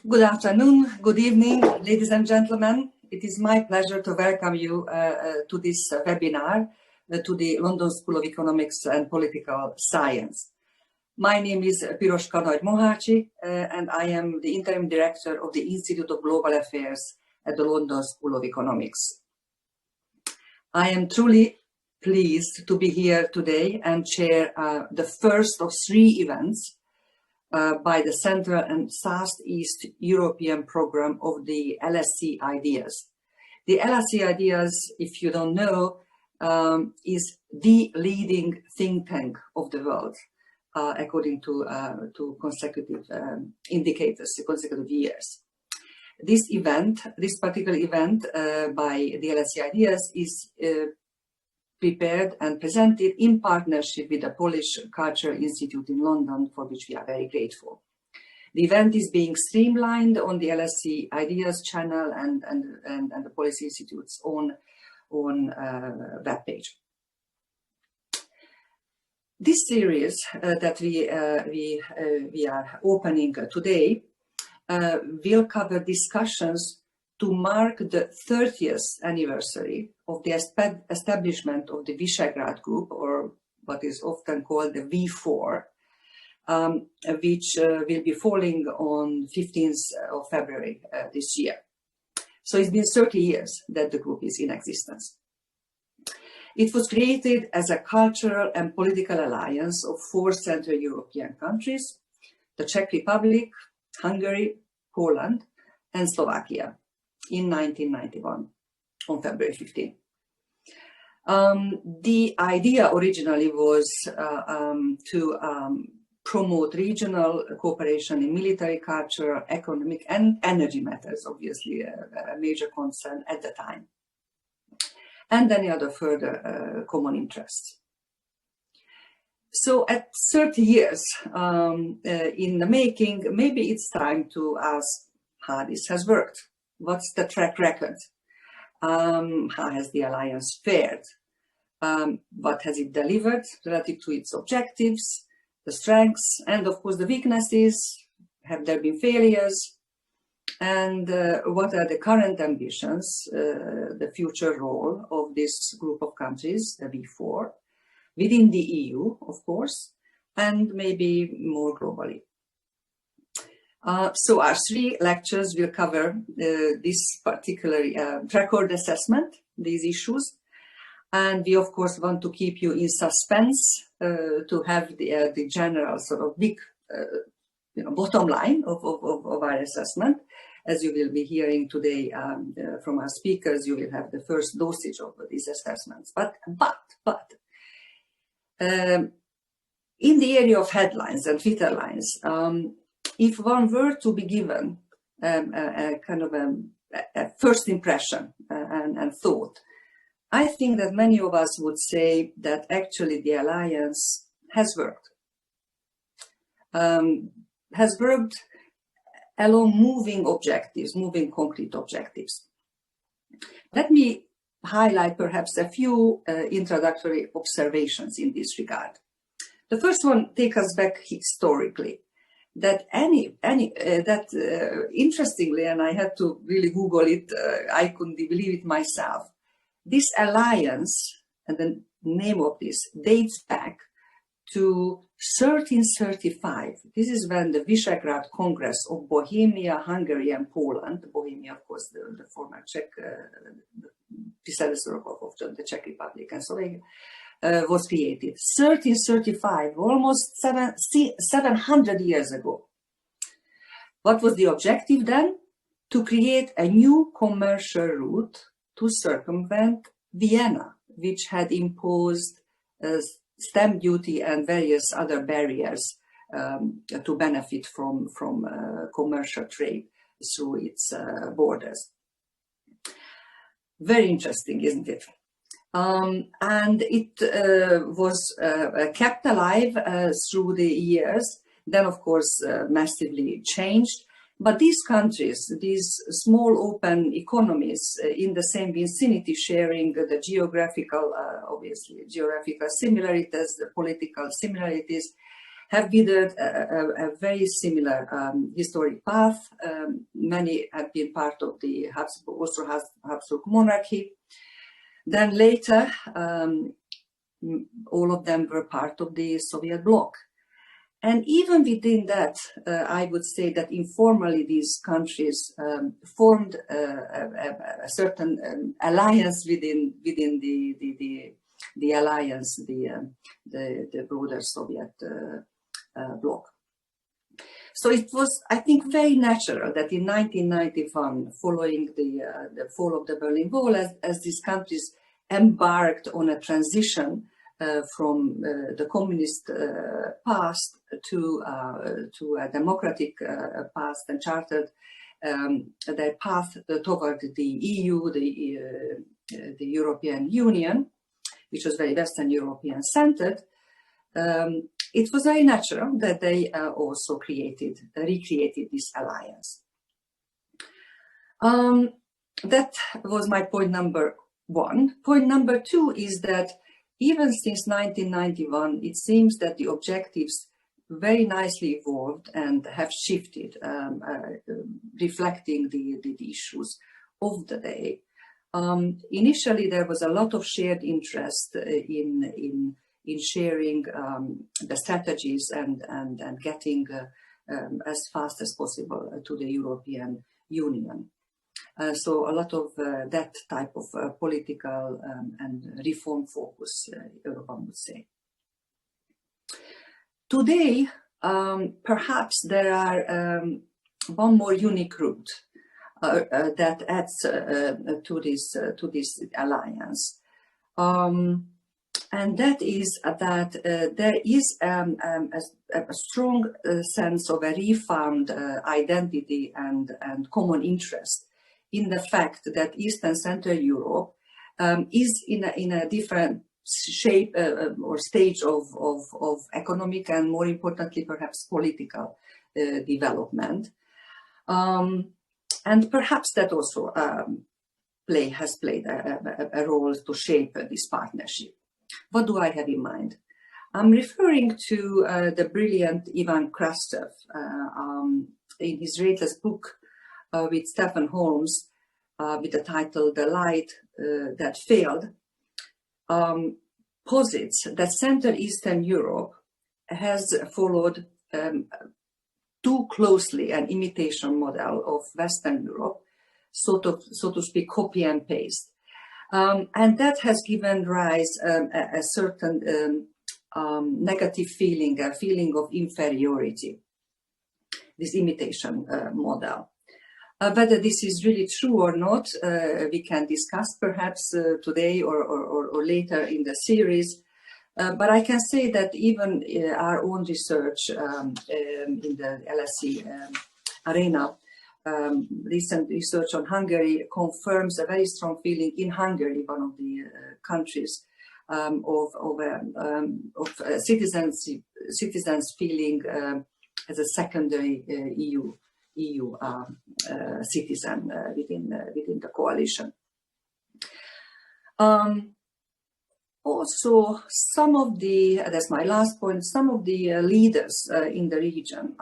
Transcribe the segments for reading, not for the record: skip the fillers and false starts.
Good afternoon, good evening, ladies and gentlemen. It is my pleasure to welcome you to this webinar to the London School of Economics and Political Science. My name is Piroska Nagy-Mohács and I am the Interim Director of the Institute of Global Affairs at the London School of Economics. I am truly pleased to be here today and chair the first of three events by the Central and Southeast European program of the LSE Ideas. The LSE Ideas, if you don't know, is the leading think tank of the world, according to consecutive indicators, consecutive years. This particular event by the LSE Ideas is prepared and presented in partnership with the Polish Cultural Institute in London, for which we are very grateful. The event is being streamlined on the LSE Ideas channel and the Policy Institute's own webpage. This series that we are opening today will cover discussions to mark the 30th anniversary of the establishment of the Visegrad Group, or what is often called the V4, which will be falling on 15th of February this year. So it's been 30 years that the group is in existence. It was created as a cultural and political alliance of four Central European countries: the Czech Republic, Hungary, Poland, and Slovakia, in 1991, on February 15. The idea originally was to promote regional cooperation in military, cultural, economic, and energy matters, obviously a major concern at the time, and any other further common interests. So at 30 years in the making, maybe it's time to ask how this has worked. What's the track record? How has the alliance fared? What has it delivered relative to its objectives, the strengths, and of course the weaknesses? Have there been failures? And what are the current ambitions, the future role of this group of countries, the V4, within the EU, of course, and maybe more globally? So our three lectures will cover this particular record assessment, these issues. And we, of course, want to keep you in suspense to have the general sort of big bottom line of our assessment. As you will be hearing today from our speakers, you will have the first dosage of these assessments. But in the area of headlines and Twitter lines, if one were to be given a kind of a first impression and thought, I think that many of us would say that actually the alliance has worked. Has worked along moving objectives, moving concrete objectives. Let me highlight perhaps a few introductory observations in this regard. The first one takes us back historically. That interestingly, and I had to really Google it, I couldn't believe it myself. This alliance, and the name of this, dates back to 1335. This is when the Visegrad Congress of Bohemia, Hungary, and Poland, Bohemia, of course, the former Czech, predecessor of the Czech Republic and Slovakia, was created. 1335, almost 700 years ago. What was the objective then? To create a new commercial route to circumvent Vienna, which had imposed stamp duty and various other barriers to benefit from commercial trade through its borders. Very interesting, isn't it? And it was kept alive through the years, then of course massively changed. But these countries, these small open economies in the same vicinity, sharing the geographical, obviously, geographical similarities, the political similarities, have weathered a very similar historic path. Many have been part of the Habsburg monarchy. Then later, all of them were part of the Soviet bloc. And even within that, I would say that informally these countries formed a certain alliance within the alliance, the broader Soviet bloc. So it was, I think, very natural that in 1991, following the fall of the Berlin Wall, as these countries embarked on a transition from the communist past to a democratic past, and chartered their path toward the EU, the European Union, which was very Western European centered. It was very natural that they also recreated this alliance. That was my point number one. Point number two is that even since 1991, it seems that the objectives very nicely evolved and have shifted, reflecting the issues of the day. Initially, there was a lot of shared interest in sharing the strategies and getting as fast as possible to the European Union. So a lot of that type of political and reform focus, one would say. Today, perhaps there are one more unique route that adds to this alliance. And that is that there is a strong sense of a refound identity and common interest in the fact that East and Central Europe is in a different shape or stage of economic and, more importantly, perhaps political development. And perhaps that also has played a role to shape this partnership. What do I have in mind? I'm referring to the brilliant Ivan Krastev in his latest book with Stephen Holmes with the title The Light That Failed, posits that Central Eastern Europe has followed too closely an imitation model of Western Europe, so to speak, copy and paste. And that has given rise a certain negative feeling, a feeling of inferiority, this imitation model. Whether this is really true or not, we can discuss perhaps today or later in the series. But I can say that even our own research in the LSE arena, recent research on Hungary confirms a very strong feeling in Hungary, one of the countries, of citizens feeling as a secondary EU citizen within the coalition. Also, some of the, that's my last point, some of the leaders in the region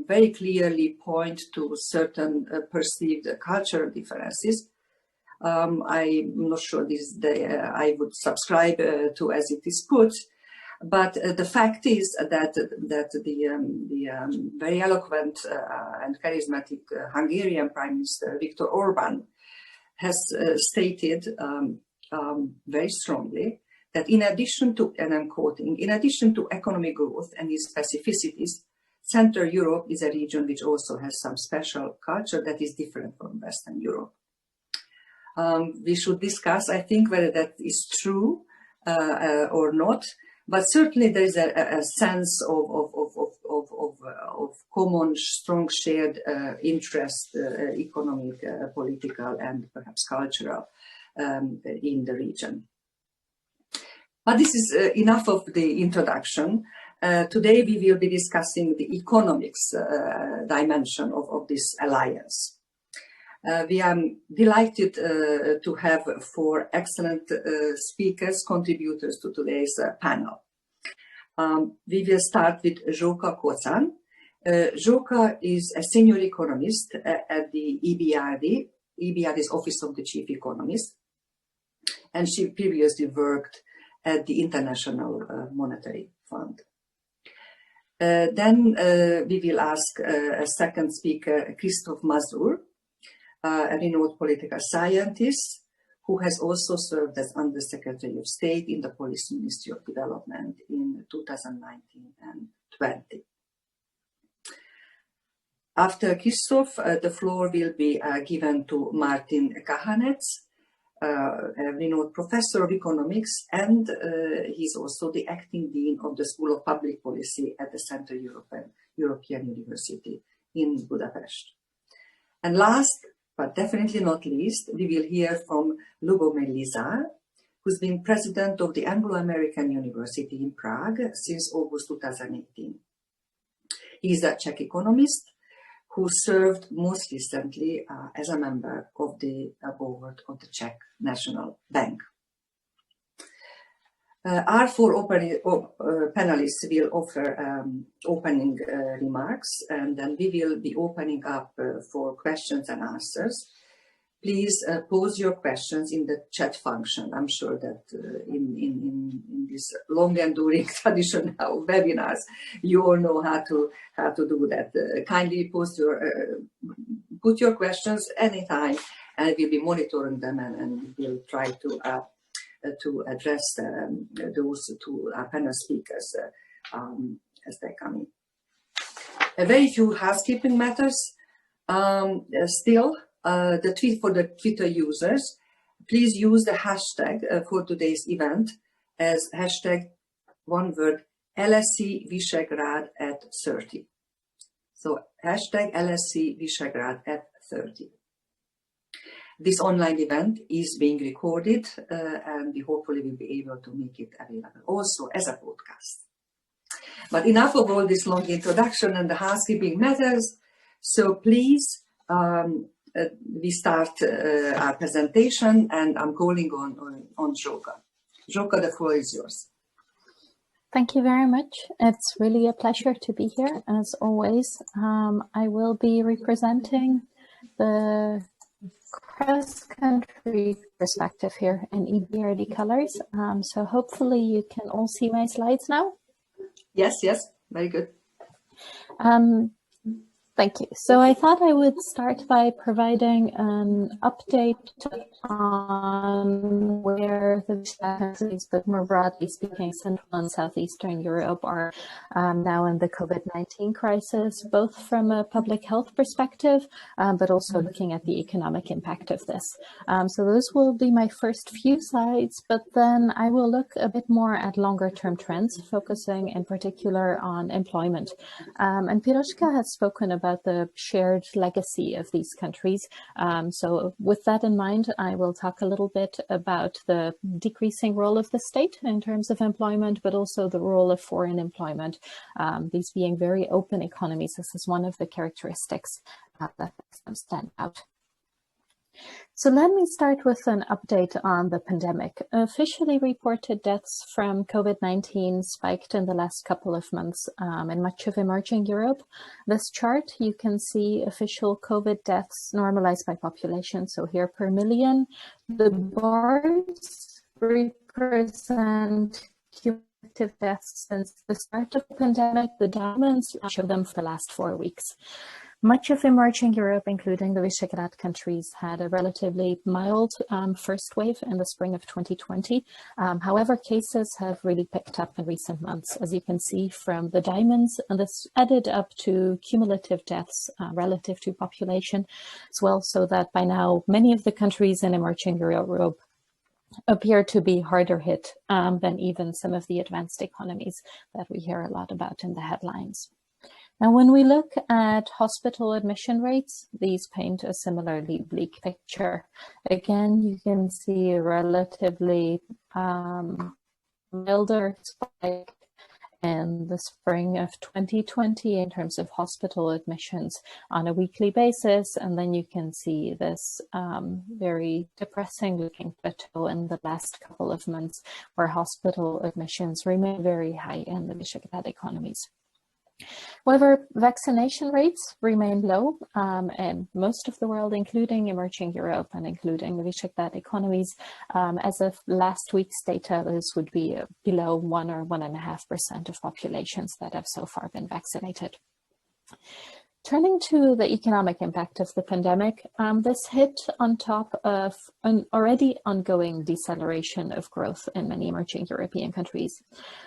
very clearly point to certain perceived cultural differences. I'm not sure I would subscribe to as it is put, but the fact is that the very eloquent and charismatic Hungarian Prime Minister Viktor Orbán has stated very strongly that in addition to, and I'm quoting, in addition to economic growth and its specificities, Central Europe is a region which also has some special culture that is different from Western Europe. We should discuss, I think, whether that is true or not, but certainly there is a sense of common, strong shared interest, economic, political, and perhaps cultural in the region. But this is enough of the introduction. Today we will be discussing the economics dimension of this alliance. We are delighted to have four excellent speakers, contributors to today's panel. We will start with Zsoka Koczan. Zsoka is a senior economist at the EBRD. EBRD's Office of the Chief Economist, and she previously worked at the International Monetary Fund. Then we will ask a second speaker, Krzysztof Mazur, a renowned political scientist who has also served as Undersecretary of State in the Polish Ministry of Development in 2019 and 20. After Krzysztof, the floor will be given to Martin Kahanec, a renowned professor of economics, and he's also the acting dean of the School of Public Policy at the Central European University in Budapest. And last, but definitely not least, we will hear from Lubomir Lizal, who's been president of the Anglo-American University in Prague since August 2018. He's a Czech economist who served most recently as a member of the board of the Czech National Bank. Our four panelists will offer opening remarks, and then we will be opening up for questions and answers. Please pose your questions in the chat function. I'm sure that in this long enduring tradition of webinars, you all know how to do that. Kindly put your questions anytime, and we'll be monitoring them, and we'll try to address those two panel speakers as they come in. A very few housekeeping matters still. The tweet for the Twitter users, please use the hashtag for today's event as hashtag one word LSE Visegrad at 30. So hashtag LSE Visegrad at 30. This online event is being recorded and we hopefully will be able to make it available also as a podcast. But enough of all this long introduction and the housekeeping matters. So please, we start our presentation, and I'm calling on Zsoka. Zsoka, the floor is yours. Thank you very much. It's really a pleasure to be here, as always. I will be representing the cross-country perspective here in EBRD colors. So hopefully you can all see my slides now. Yes, very good. Thank you. So I thought I would start by providing an update on where the countries, but more broadly speaking, Central and Southeastern Europe are now in the COVID-19 crisis, both from a public health perspective, but also looking at the economic impact of this. So those will be my first few slides, but then I will look a bit more at longer term trends, focusing in particular on employment. And Piroska has spoken about the shared legacy of these countries. So with that in mind, I will talk a little bit about the decreasing role of the state in terms of employment, but also the role of foreign employment. These being very open economies, this is one of the characteristics that makes them stand out. So let me start with an update on the pandemic. Officially reported deaths from COVID-19 spiked in the last couple of months in much of emerging Europe. This chart, you can see official COVID deaths normalized by population. So here per million, the bars represent cumulative deaths since the start of the pandemic. The diamonds show them for the last 4 weeks. Much of emerging Europe, including the Visegrad countries, had a relatively mild first wave in the spring of 2020. However, cases have really picked up in recent months, as you can see from the diamonds, and this added up to cumulative deaths relative to population as well, so that by now many of the countries in emerging Europe appear to be harder hit than even some of the advanced economies that we hear a lot about in the headlines. Now, when we look at hospital admission rates, these paint a similarly bleak picture. Again, you can see a relatively milder spike in the spring of 2020 in terms of hospital admissions on a weekly basis. And then you can see this very depressing looking plateau in the last couple of months where hospital admissions remain very high in the Visegrad economies. However, vaccination rates remain low in most of the world, including emerging Europe and including the Visegrad economies. As of last week's data, this would be below 1 or 1.5% of populations that have so far been vaccinated. Turning to the economic impact of the pandemic, this hit on top of an already ongoing deceleration of growth in many emerging European countries.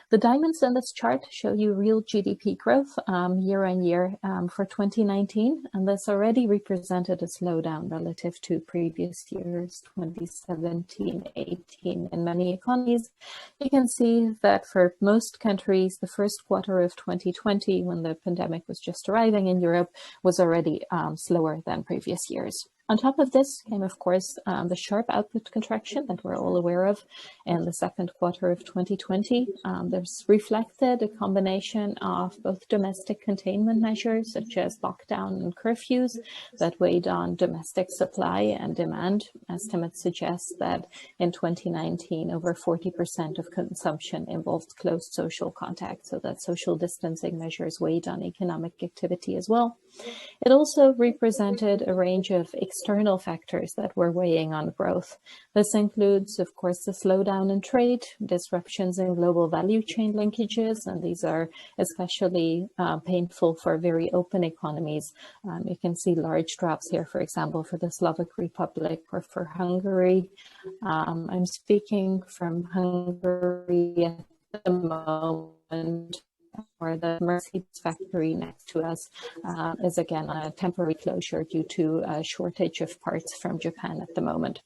The diamonds in this chart show you real GDP growth year on year for 2019, and this already represented a slowdown relative to previous years, 2017-18 in many economies. You can see that for most countries, the first quarter of 2020, when the pandemic was just arriving in Europe, was already slower than previous years. On top of this came, of course, the sharp output contraction that we're all aware of in the second quarter of 2020. There's reflected a combination of both domestic containment measures, such as lockdown and curfews, that weighed on domestic supply and demand. Estimates suggest that in 2019, over 40% of consumption involved close social contact, so that social distancing measures weighed on economic activity as well. It also represented a range of external factors that were weighing on growth. This includes, of course, the slowdown in trade, disruptions in global value chain linkages, and these are especially painful for very open economies. You can see large drops here, for example, for the Slovak Republic or for Hungary. I'm speaking from Hungary at the moment, where the Mercedes factory next to us is again on a temporary closure due to a shortage of parts from Japan at the moment.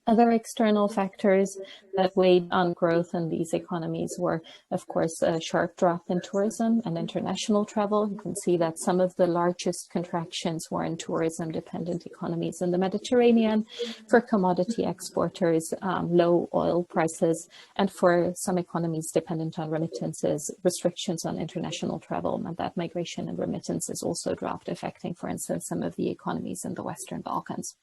Other external factors that weighed on growth in these economies were, of course, a sharp drop in tourism and international travel. You can see that some of the largest contractions were in tourism-dependent economies in the Mediterranean, for commodity exporters, low oil prices, and for some economies dependent on remittances, restrictions on international travel, and that migration and remittances also dropped, affecting, for instance, some of the economies in the Western Balkans.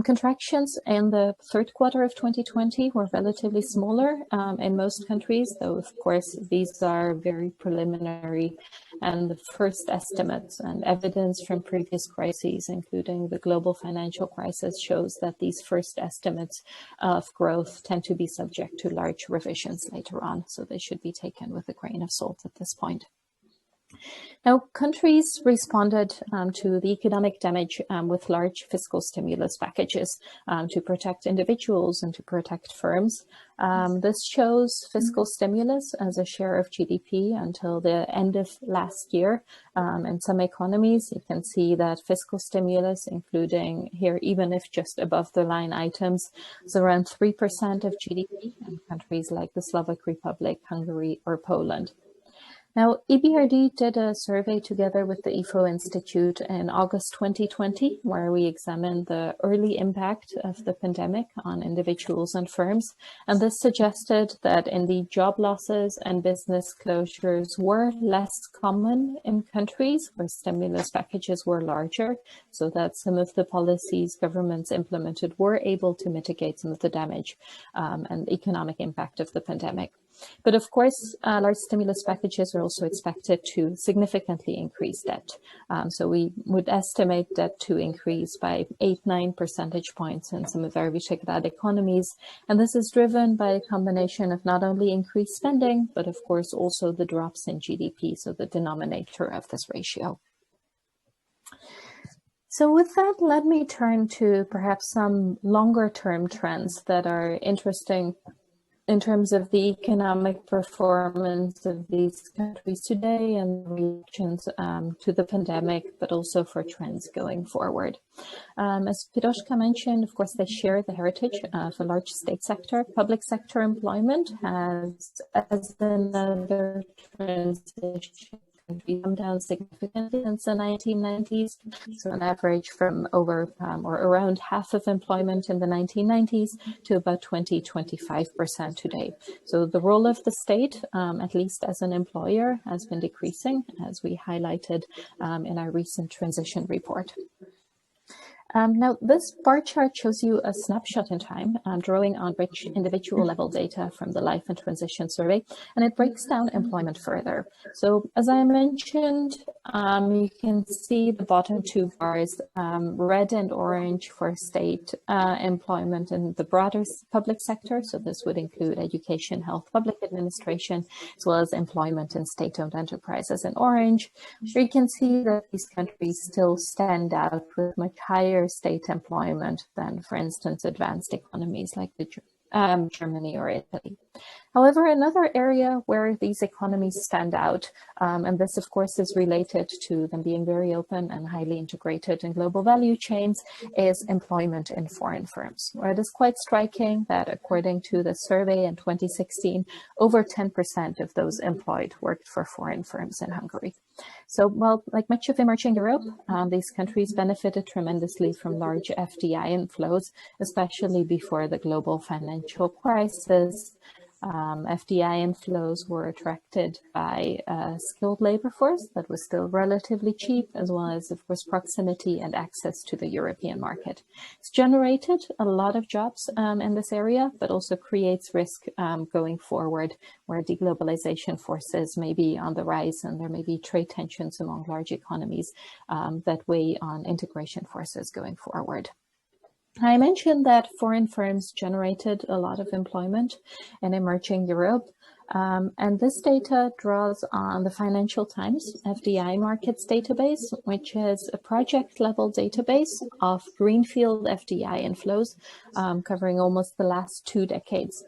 Contractions in the third quarter of 2020 were relatively smaller in most countries, though, of course, these are very preliminary and the first estimates, and evidence from previous crises, including the global financial crisis, shows that these first estimates of growth tend to be subject to large revisions later on, so they should be taken with a grain of salt at this point. Now, countries responded to the economic damage with large fiscal stimulus packages to protect individuals and to protect firms. This shows fiscal stimulus as a share of GDP until the end of last year. In some economies, you can see that fiscal stimulus, including here, even if just above the line items, is around 3% of GDP in countries like the Slovak Republic, Hungary, or Poland. Now, EBRD did a survey together with the IFO Institute in August 2020, where we examined the early impact of the pandemic on individuals and firms. And this suggested that indeed job losses and business closures were less common in countries where stimulus packages were larger, so that some of the policies governments implemented were able to mitigate some of the damage and economic impact of the pandemic. But of course, large stimulus packages are also expected to significantly increase debt. So we would estimate debt to increase by 8-9 percentage points in some of our Visegrad economies. And this is driven by a combination of not only increased spending, but of course also the drops in GDP, so the denominator of this ratio. So with that, let me turn to perhaps some longer term trends that are interesting in terms of the economic performance of these countries today and reactions to the pandemic, but also for trends going forward. As Piroska mentioned, of course, they share the heritage of a large state sector. Public sector employment has, as another transition countries come down significantly since the 1990s. So on average from over or around half of employment in the 1990s to about 20-25% today. So the role of the state, at least as an employer, has been decreasing, as we highlighted in our recent transition report. Now, this bar chart shows you a snapshot in time, drawing on rich individual level data from the Life and Transition Survey, and it breaks down employment further. So as I mentioned, you can see the bottom two bars, red and orange for state employment in the broader public sector. So this would include education, health, public administration, as well as employment in state-owned enterprises in orange. Here you can see that these countries still stand out with much higher state employment than, for instance, advanced economies like Germany or Italy. However, another area where these economies stand out, and this of course is related to them being very open and highly integrated in global value chains, is employment in foreign firms, where it is quite striking that according to the survey in 2016, over 10% of those employed worked for foreign firms in Hungary. So, well, like much of emerging Europe, these countries benefited tremendously from large FDI inflows, especially before the global financial crisis. FDI inflows were attracted by a skilled labor force that was still relatively cheap, as well as, of course, proximity and access to the European market. It's generated a lot of jobs in this area, but also creates risk going forward, where deglobalization forces may be on the rise and there may be trade tensions among large economies that weigh on integration forces going forward. I mentioned that foreign firms generated a lot of employment in emerging Europe, and this data draws on the Financial Times FDI Markets database, which is a project-level database of greenfield FDI inflows covering almost the last 2 decades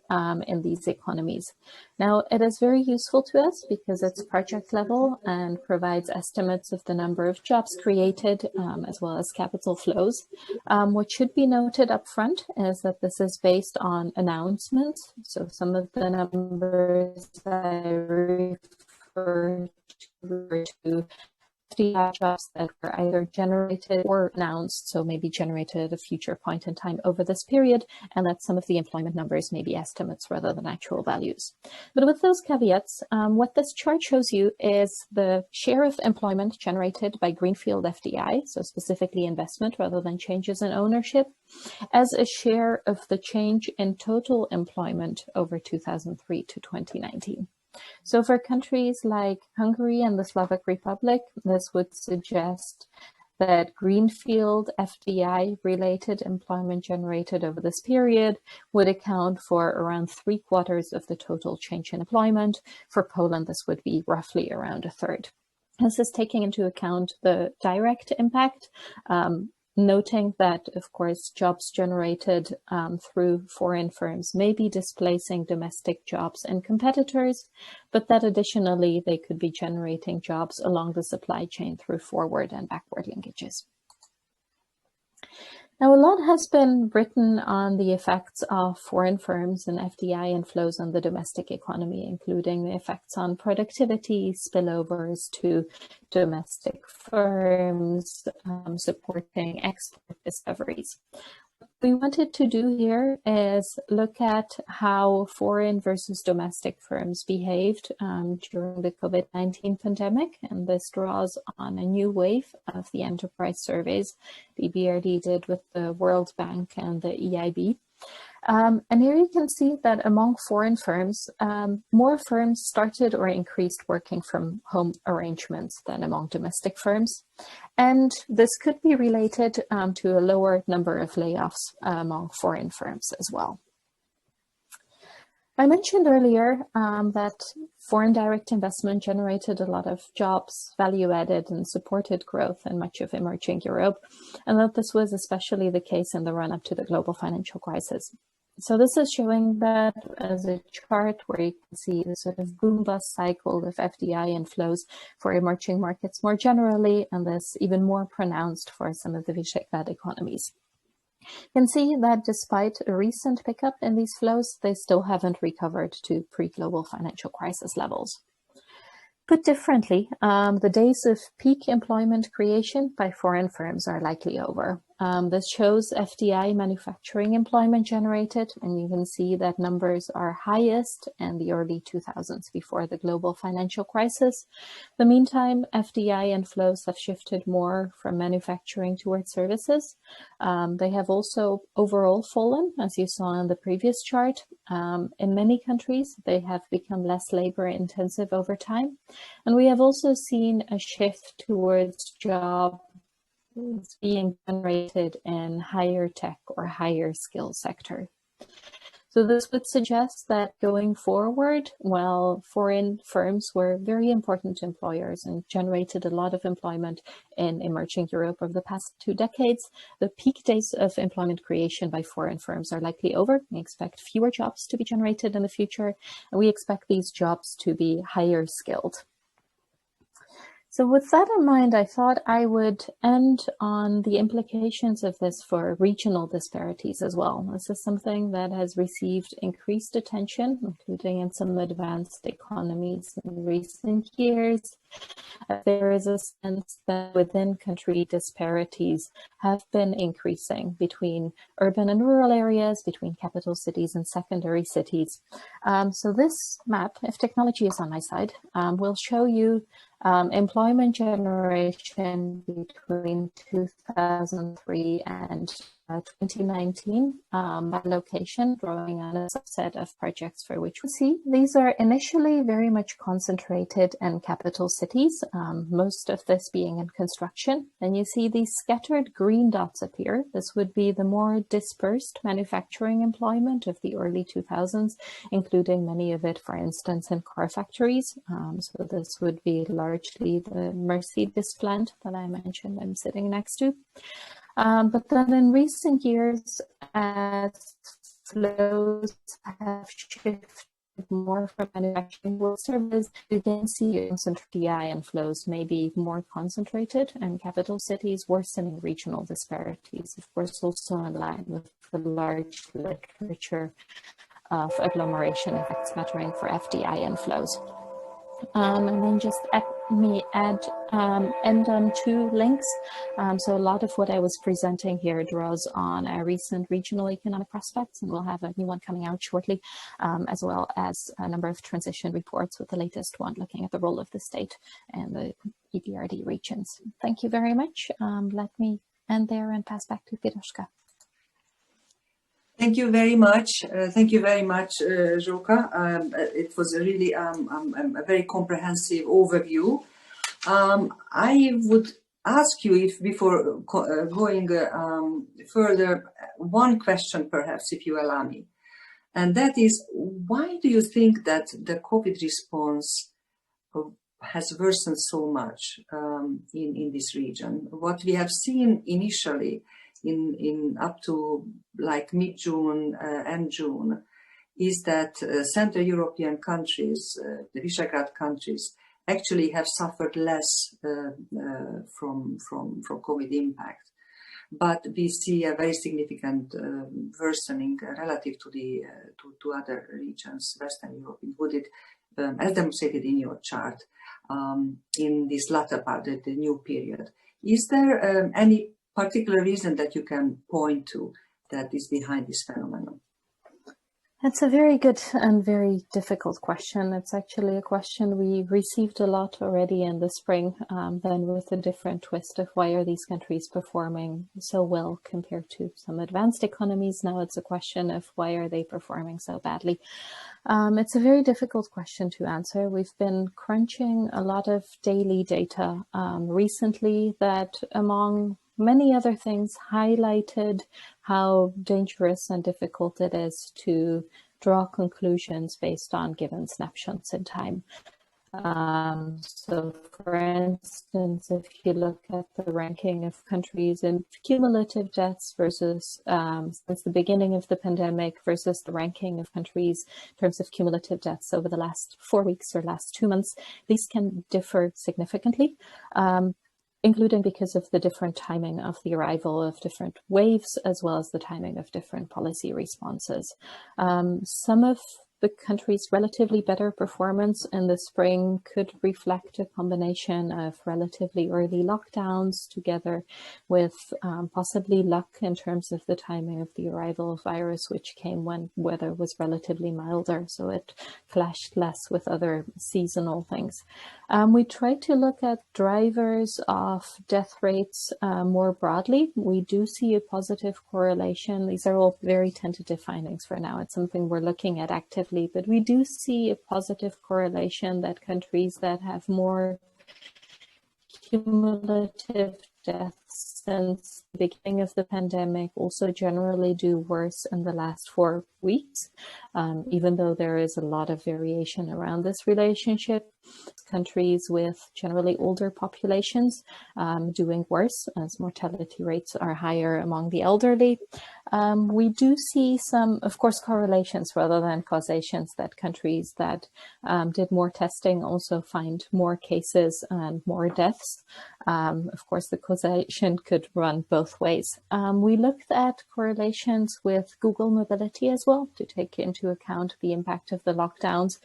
in these economies. Now, it is very useful to us because it's project level and provides estimates of the number of jobs created as well as capital flows. What should be noted up front is that this is based on announcements. So some of the numbers I refer to jobs that were either generated or announced, so maybe generated at a future point in time over this period, and that some of the employment numbers may be estimates rather than actual values. But with those caveats, what this chart shows you is the share of employment generated by greenfield FDI, so specifically investment rather than changes in ownership, as a share of the change in total employment over 2003 to 2019. So for countries like Hungary and the Slovak Republic, this would suggest that greenfield FDI related employment generated over this period would account for around 3/4 of the total change in employment. For Poland, this would be roughly around 1/3. This is taking into account the direct impact, noting that, of course, jobs generated through foreign firms may be displacing domestic jobs and competitors, but that additionally they could be generating jobs along the supply chain through forward and backward linkages. Now, a lot has been written on the effects of foreign firms and FDI inflows on the domestic economy, including the effects on productivity, spillovers to domestic firms, supporting export discoveries. What we wanted to do here is look at how foreign versus domestic firms behaved during the COVID-19 pandemic, and this draws on a new wave of the enterprise surveys the BRD did with the World Bank and the EIB. And here you can see that among foreign firms, more firms started or increased working from home arrangements than among domestic firms. And this could be related to a lower number of layoffs among foreign firms as well. I mentioned earlier that foreign direct investment generated a lot of jobs, value added, and supported growth in much of emerging Europe, and that this was especially the case in the run-up to the global financial crisis. So this is showing that as a chart where you can see the sort of boom-bust cycle of FDI inflows for emerging markets more generally, and this even more pronounced for some of the Visegrad economies. You can see that despite a recent pickup in these flows, they still haven't recovered to pre-global financial crisis levels. Put differently, the days of peak employment creation by foreign firms are likely over. This shows FDI manufacturing employment generated, and you can see that numbers are highest in the early 2000s before the global financial crisis. In the meantime, FDI inflows have shifted more from manufacturing towards services. They have also overall fallen, as you saw in the previous chart. In many countries, they have become less labor intensive over time. And we have also seen a shift towards jobs being generated in higher tech or higher skill sector. So this would suggest that going forward, while foreign firms were very important employers and generated a lot of employment in emerging Europe over the past 2 decades, the peak days of employment creation by foreign firms are likely over. We expect fewer jobs to be generated in the future, and we expect these jobs to be higher skilled. So with that in mind, I thought I would end on the implications of this for regional disparities as well. This is something that has received increased attention, including in some advanced economies in recent years. There is a sense that within country disparities have been increasing between urban and rural areas, between capital cities and secondary cities. So this map, if technology is on my side, will show you employment generation between 2003 and 2019 by location, drawing on a subset of projects for which we see. These are initially very much concentrated in capital cities, most of this being in construction. And you see these scattered green dots appear. This would be the more dispersed manufacturing employment of the early 2000s, including many of it, for instance, in car factories. So this would be largely the Mercedes plant that I mentioned I'm sitting next to. But then in recent years, as flows have shifted more from manufacturing to service, you can see FDI inflows may be more concentrated in capital cities, worsening regional disparities, of course, also in line with the large literature of agglomeration effects mattering for FDI inflows. And then just end on 2 links. So a lot of what I was presenting here draws on our recent regional economic prospects, and we'll have a new one coming out shortly, as well as a number of transition reports, with the latest one looking at the role of the state and the EBRD regions. Thank you very much. Let me end there and pass back to Piroska. Thank you very much. Zsoka. It was a really a very comprehensive overview. I would ask you, if before going further, one question perhaps, if you allow me. And that is, why do you think that the COVID response has worsened so much in this region? What we have seen initially in up to like mid-June and June is that Central European countries, the Visegrad countries, actually have suffered less from COVID impact. But we see a very significant worsening relative to the to other regions, Western Europe included, as demonstrated in your chart, in this latter part, the new period. Is there any particular reason that you can point to that is behind this phenomenon? That's a very good and very difficult question. It's actually a question we received a lot already in the spring, then with a different twist of why are these countries performing so well compared to some advanced economies. Now it's a question of why are they performing so badly. It's a very difficult question to answer. We've been crunching a lot of daily data recently that, among many other things, highlighted how dangerous and difficult it is to draw conclusions based on given snapshots in time. So, for instance, if you look at the ranking of countries in cumulative deaths versus since the beginning of the pandemic versus the ranking of countries in terms of cumulative deaths over the last 4 weeks or last 2 months, these can differ significantly. Including because of the different timing of the arrival of different waves, as well as the timing of different policy responses. Some of the country's relatively better performance in the spring could reflect a combination of relatively early lockdowns together with possibly luck in terms of the timing of the arrival of virus, which came when weather was relatively milder, so it clashed less with other seasonal things. We tried to look at drivers of death rates more broadly. We do see a positive correlation. These are all very tentative findings for now. It's something we're looking at actively, but we do see a positive correlation that countries that have more cumulative deaths since the beginning of the pandemic also generally do worse in the last 4 weeks, even though there is a lot of variation around this relationship. Countries with generally older populations doing worse as mortality rates are higher among the elderly. We do see some, of course, correlations rather than causations, that countries that did more testing also find more cases and more deaths. Of course, the causation could run both ways. We looked at correlations with Google mobility as well to take into account the impact of the lockdowns,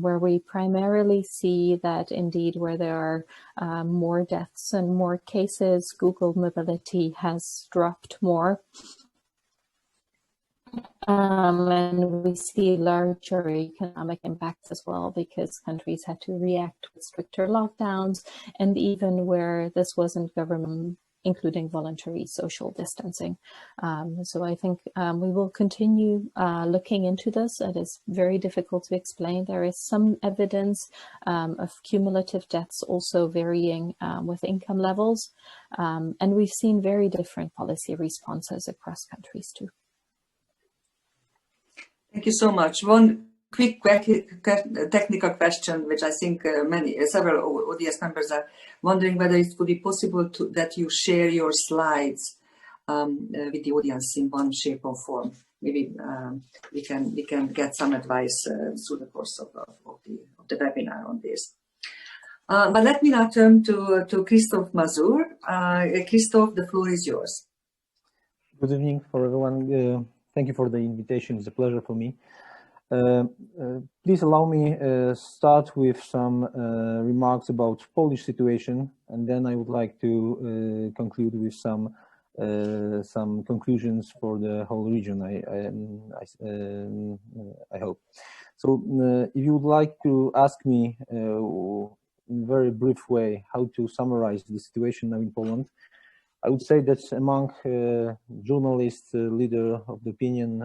where we primarily see that indeed where there are more deaths and more cases, Google mobility has dropped more. And we see larger economic impacts as well, because countries had to react with stricter lockdowns, and even where this wasn't government, including voluntary social distancing. So I think we will continue looking into this. It is very difficult to explain. There is some evidence of cumulative deaths also varying with income levels. And we've seen very different policy responses across countries too. Thank you so much. One quick technical question, which I think several audience members are wondering whether it would be possible that you share your slides with the audience in one shape or form. Maybe we can get some advice through the course of the webinar on this. But let me now turn to Krzysztof Mazur. Krzysztof, the floor is yours. Good evening for everyone. Thank you for the invitation. It's a pleasure for me. Please allow me start with some remarks about Polish situation, and then I would like to conclude with some conclusions for the whole region. I hope. So, if you would like to ask me in a very brief way how to summarize the situation now in Poland, I would say that among journalists, leader of the opinion,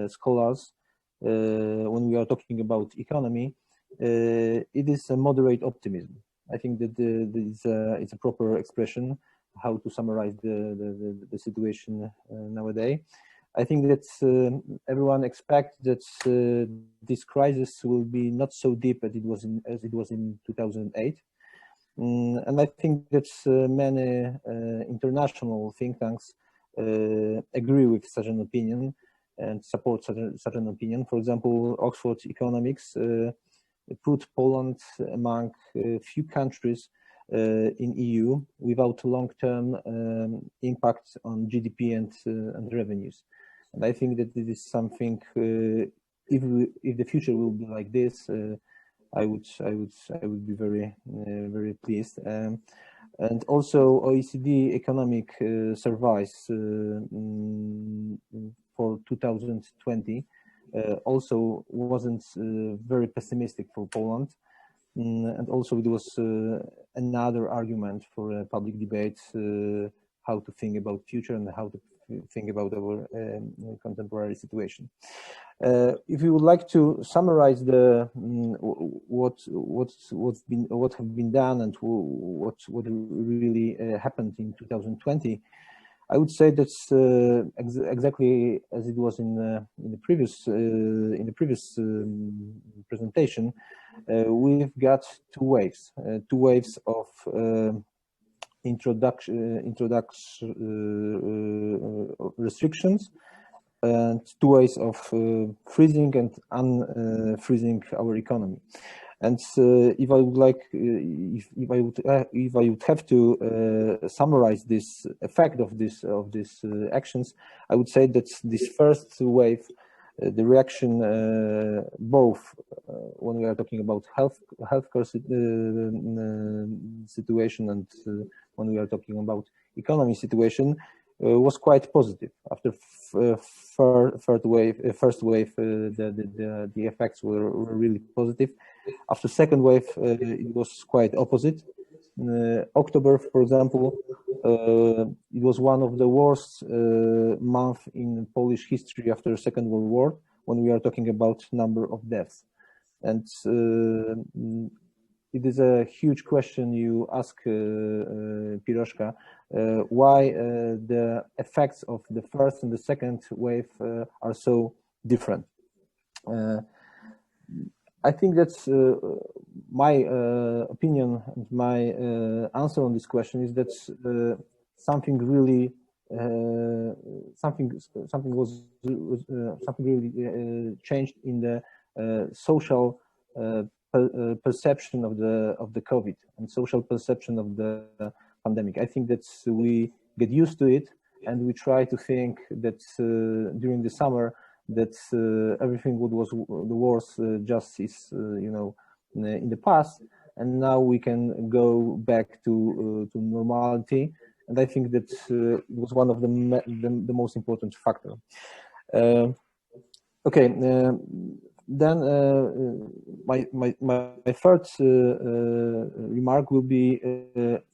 scholars, when we are talking about economy, it is a moderate optimism. I think that it's a proper expression how to summarize the situation nowadays. I think that everyone expects that this crisis will be not so deep as it was in 2008. And I think that many international think tanks agree with such an opinion and support such an opinion. For example, Oxford Economics put Poland among a few countries in EU without long-term impact on GDP and revenues. And I think that this is something. If the future will be like this, I would be very pleased. And also OECD economic surveys for 2020 also wasn't very pessimistic for Poland. And also it was another argument for a public debate how to think about future and how to think about our contemporary situation. If you would like to summarize the what have been done and what really happened in 2020, I would say that's exactly as it was in the previous presentation. We've got two waves of introduction restrictions, and two ways of freezing and unfreezing our economy. And if I would have to summarize this effect of these actions, I would say that this first wave the reaction both when we are talking about healthcare situation and when we are talking about economy situation was quite positive. After first wave, the effects were really positive. After second wave, it was quite opposite. October, for example, it was one of the worst months in Polish history after Second World War when we are talking about number of deaths. And it is a huge question you ask, Piroska, why the effects of the first and the second wave are so different. I think that's my opinion and my answer on this question is that something really changed in the social perception of the COVID and social perception of the pandemic. I think that we get used to it and we try to think that during the summer that everything what was the worst just is in the past, and now we can go back to normality. And I think that it was one of the most important factor. Okay, then my third remark will be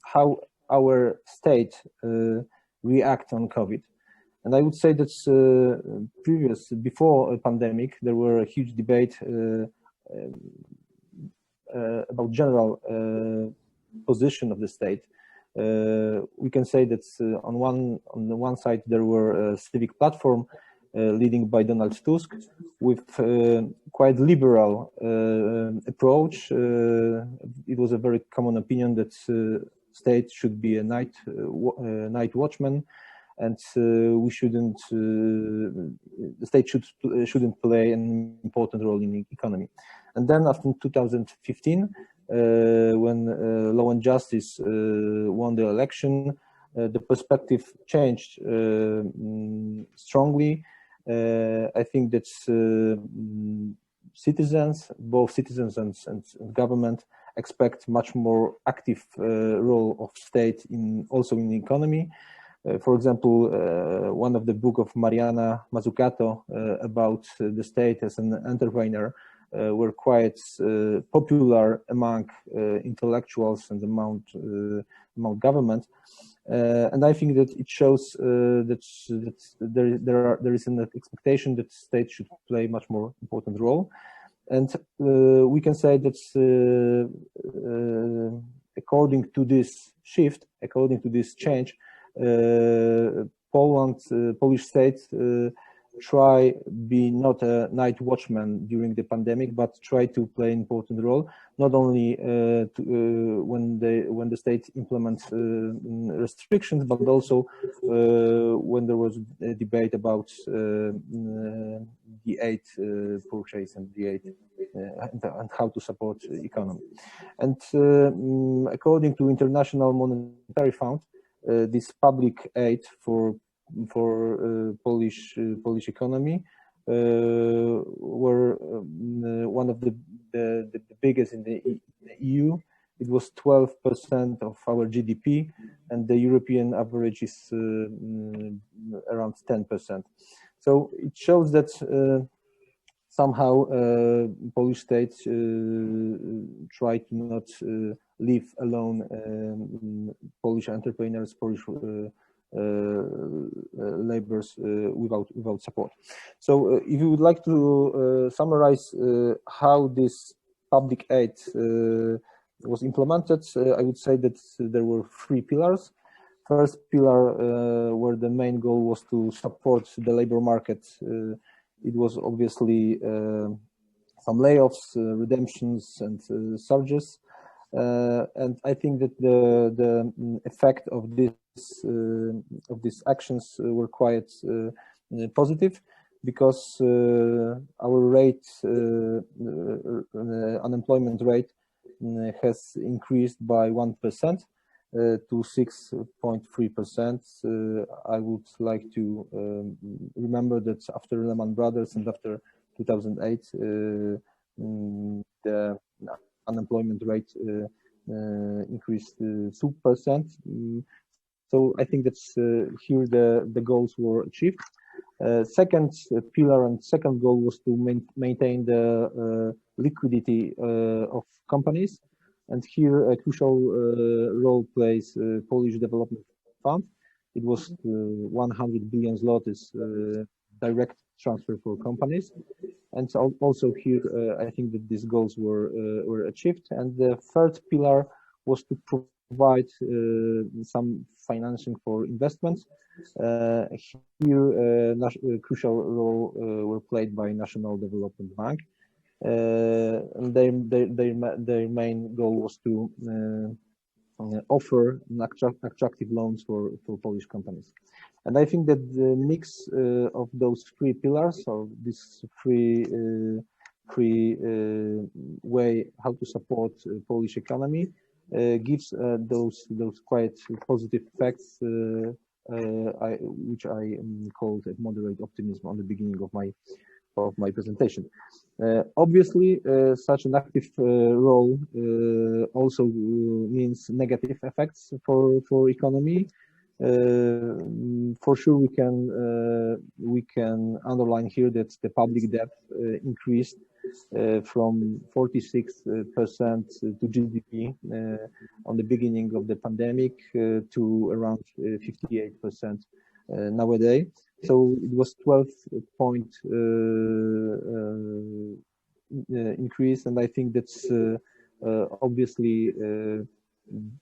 how our state react on COVID. And I would say that before a pandemic, there were a huge debate about general position of the state. We can say that on the one side there were a civic platform leading by Donald Tusk with quite liberal approach. It was a very common opinion that state should be a night watchman, and we shouldn't. The state shouldn't play an important role in the economy. And then after 2015, when Law and Justice won the election, the perspective changed strongly. I think that citizens, both citizens and government, expect much more active role of state also in the economy. For example, one of the book of Mariana Mazzucato about the state as an entrepreneur were quite popular among intellectuals and among government. And I think that it shows that there is an expectation that state should play much more important role. And we can say that according to this shift, according to this change, Polish state try be not a night watchman during the pandemic, but try to play an important role, not only when the state implements restrictions, but also when there was a debate about the aid purchase and the aid and how to support the economy. And according to International Monetary Fund, this public aid for Polish economy were one of the biggest in the EU. It was 12% of our GDP, and the European average is around 10%. So it shows that somehow Polish state try to not leave alone Polish entrepreneurs, Polish laborers without support. So if you would like to summarize how this public aid was implemented, I would say that there were three pillars. First pillar, where the main goal was to support the labor market. It was obviously some layoffs, redemptions, and surges. And I think that the effect of these actions were quite positive, because our rate, unemployment rate, has increased by 1%. to 6.3%. I would like to remember that after Lehman Brothers and after 2008, the unemployment rate increased 2%. So I think that's here the goals were achieved. Second pillar and second goal was to maintain the liquidity of companies. And here a crucial role plays Polish Development Fund. It was 100 billion zlotys direct transfer for companies. And so also here, I think that these goals were achieved. And the third pillar was to provide some financing for investments. Here, crucial role were played by National Development Bank. And their main goal was to offer attractive loans for Polish companies. And I think that the mix of those three pillars, or this three way how to support Polish economy, gives those quite positive effects, which I called moderate optimism on the beginning of my presentation. Obviously, such an active role also means negative effects for economy. For sure, we can underline here that the public debt increased from 46% to GDP on the beginning of the pandemic to around 58% nowadays. So it was 12-point increase, and I think that's obviously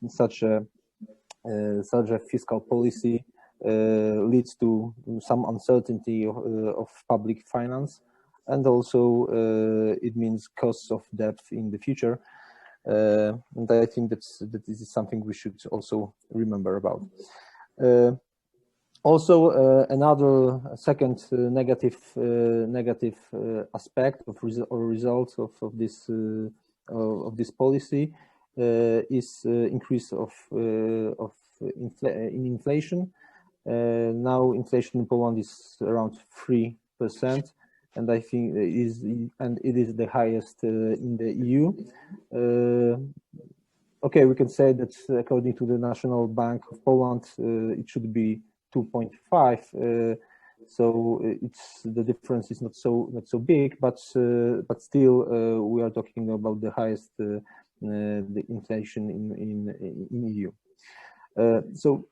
such a fiscal policy leads to some uncertainty of public finance, and also it means costs of debt in the future. And I think that this is something we should also remember about. Also, another second negative aspect of results of this policy is increase of in inflation. Now inflation in Poland is around 3%, and I think it is the highest in the EU. Okay, we can say that according to the National Bank of Poland, it should be 2.5. So the difference is not so big, but still we are talking about the highest the inflation in EU. So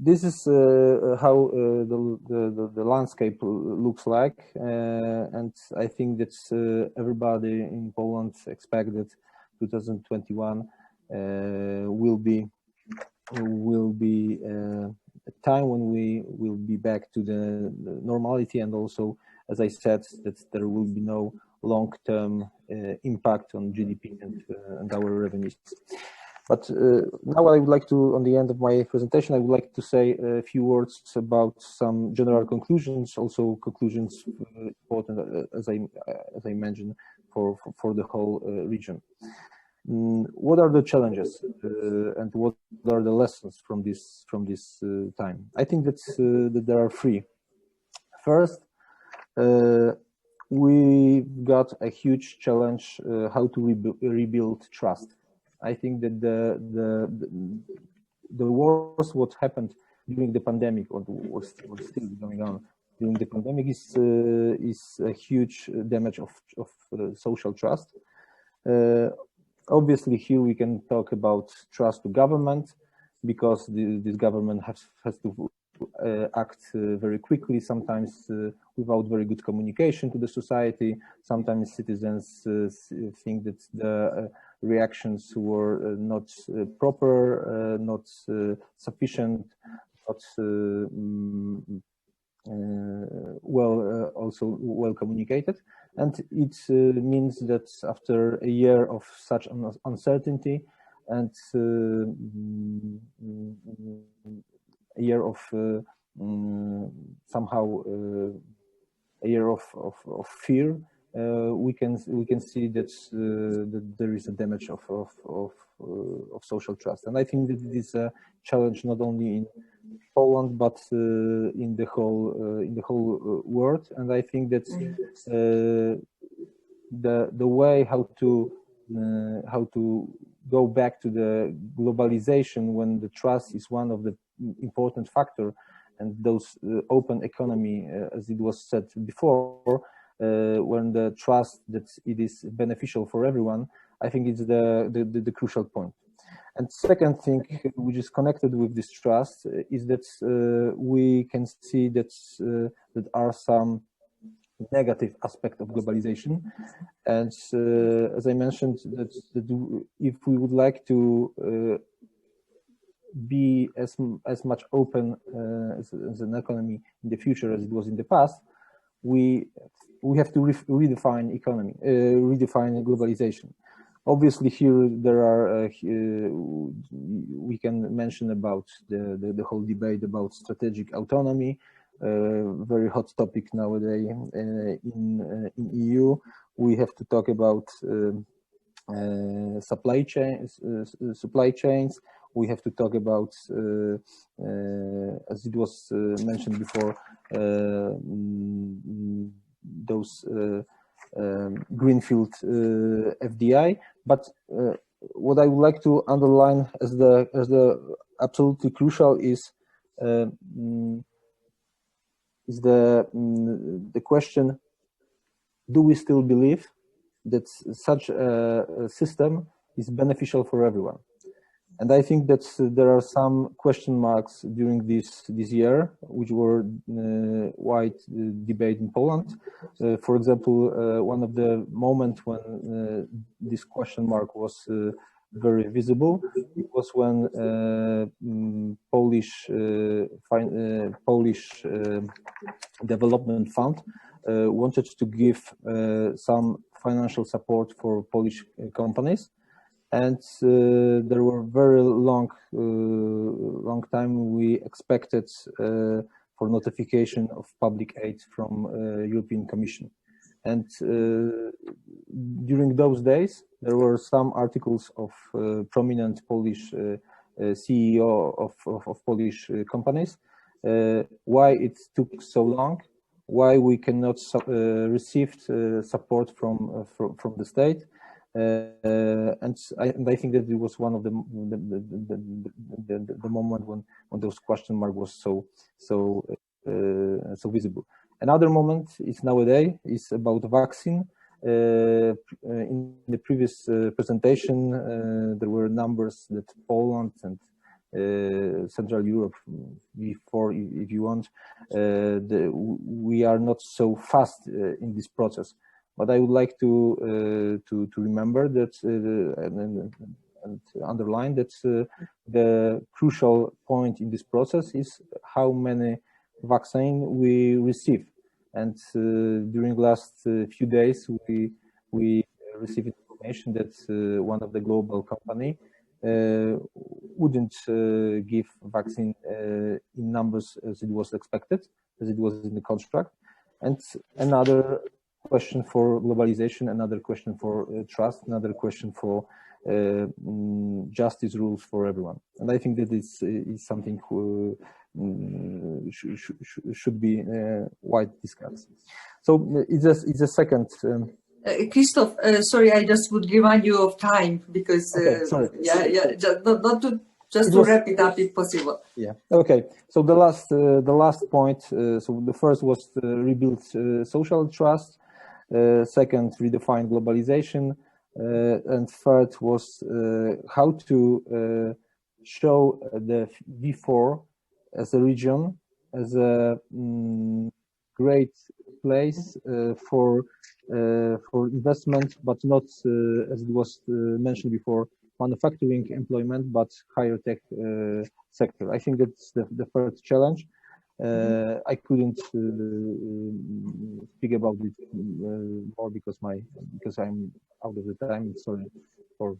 this is how the landscape looks like, and I think that everybody in Poland expects that 2021 will be a time when we will be back to the normality, and also, as I said, that there will be no long-term impact on GDP and our revenues. But now I would like to, on the end of my presentation, I would like to say a few words about some general conclusions, also conclusions important, as I mentioned, for the whole region. What are the challenges and what are the lessons from this time? I think that there are three. First, we've got a huge challenge how to rebuild trust. I think that the worst what happened during the pandemic, or was still going on during the pandemic, is a huge damage of social trust. Obviously, here we can talk about trust to government, because this government has to act very quickly, sometimes without very good communication to the society. Sometimes citizens think that the reactions were not proper, not sufficient, not also well communicated. And it means that after a year of such uncertainty and a year of somehow a year of fear, we can see that, that there is a damage of social trust. And I think that it is a challenge not only in Poland but in the whole world. And I think that the way how to go back to the globalization when the trust is one of the important factor, and those open economy, as it was said before, when the trust that it is beneficial for everyone, I think it's the crucial point. And second thing, which is connected with this trust, is that we can see that that are some negative aspect of globalization. And as I mentioned, that if we would like to be as much open as an economy in the future as it was in the past, we have to redefine economy, redefine globalization. Obviously, here there are we can mention about the whole debate about strategic autonomy, very hot topic nowadays in EU. We have to talk about supply chains. We have to talk about, as it was mentioned before, those greenfield FDI. But what I would like to underline as the absolutely crucial is the question: do we still believe that such a system is beneficial for everyone? And I think that there are some question marks during this year, which were wide debate in Poland. For example, one of the moments when this question mark was very visible, it was when Polish Development Fund wanted to give some financial support for Polish companies. And there were very long time we expected for notification of public aid from European Commission. And during those days, there were some articles of prominent Polish CEO of Polish companies. Why it took so long? Why we cannot receive support from the state? And I think that it was one of the moment when those question mark was so visible. Another moment is nowadays is about vaccine. In the previous presentation, there were numbers that Poland and Central Europe, before, if you want, we are not so fast in this process. But I would like to remember that and underline that the crucial point in this process is how many vaccine we receive. And during last few days, we received information that one of the global company wouldn't give vaccine in numbers as it was expected, as it was in the contract. And another question for globalization, another question for trust, another question for justice rules for everyone. And I think that is something should be widely discussed. So it's a second. Krzysztof, sorry, I just would remind you of time because okay, sorry. Just to wrap it up if possible. Yeah. Okay. So the last point. So the first was rebuild social trust. Second, redefine globalization. And third was how to show the V4 as a region, as a great place for investment, but not as it was mentioned before, manufacturing, employment, but higher tech sector. I think that's the first challenge. I couldn't speak about it more because I'm out of the time. Sorry for.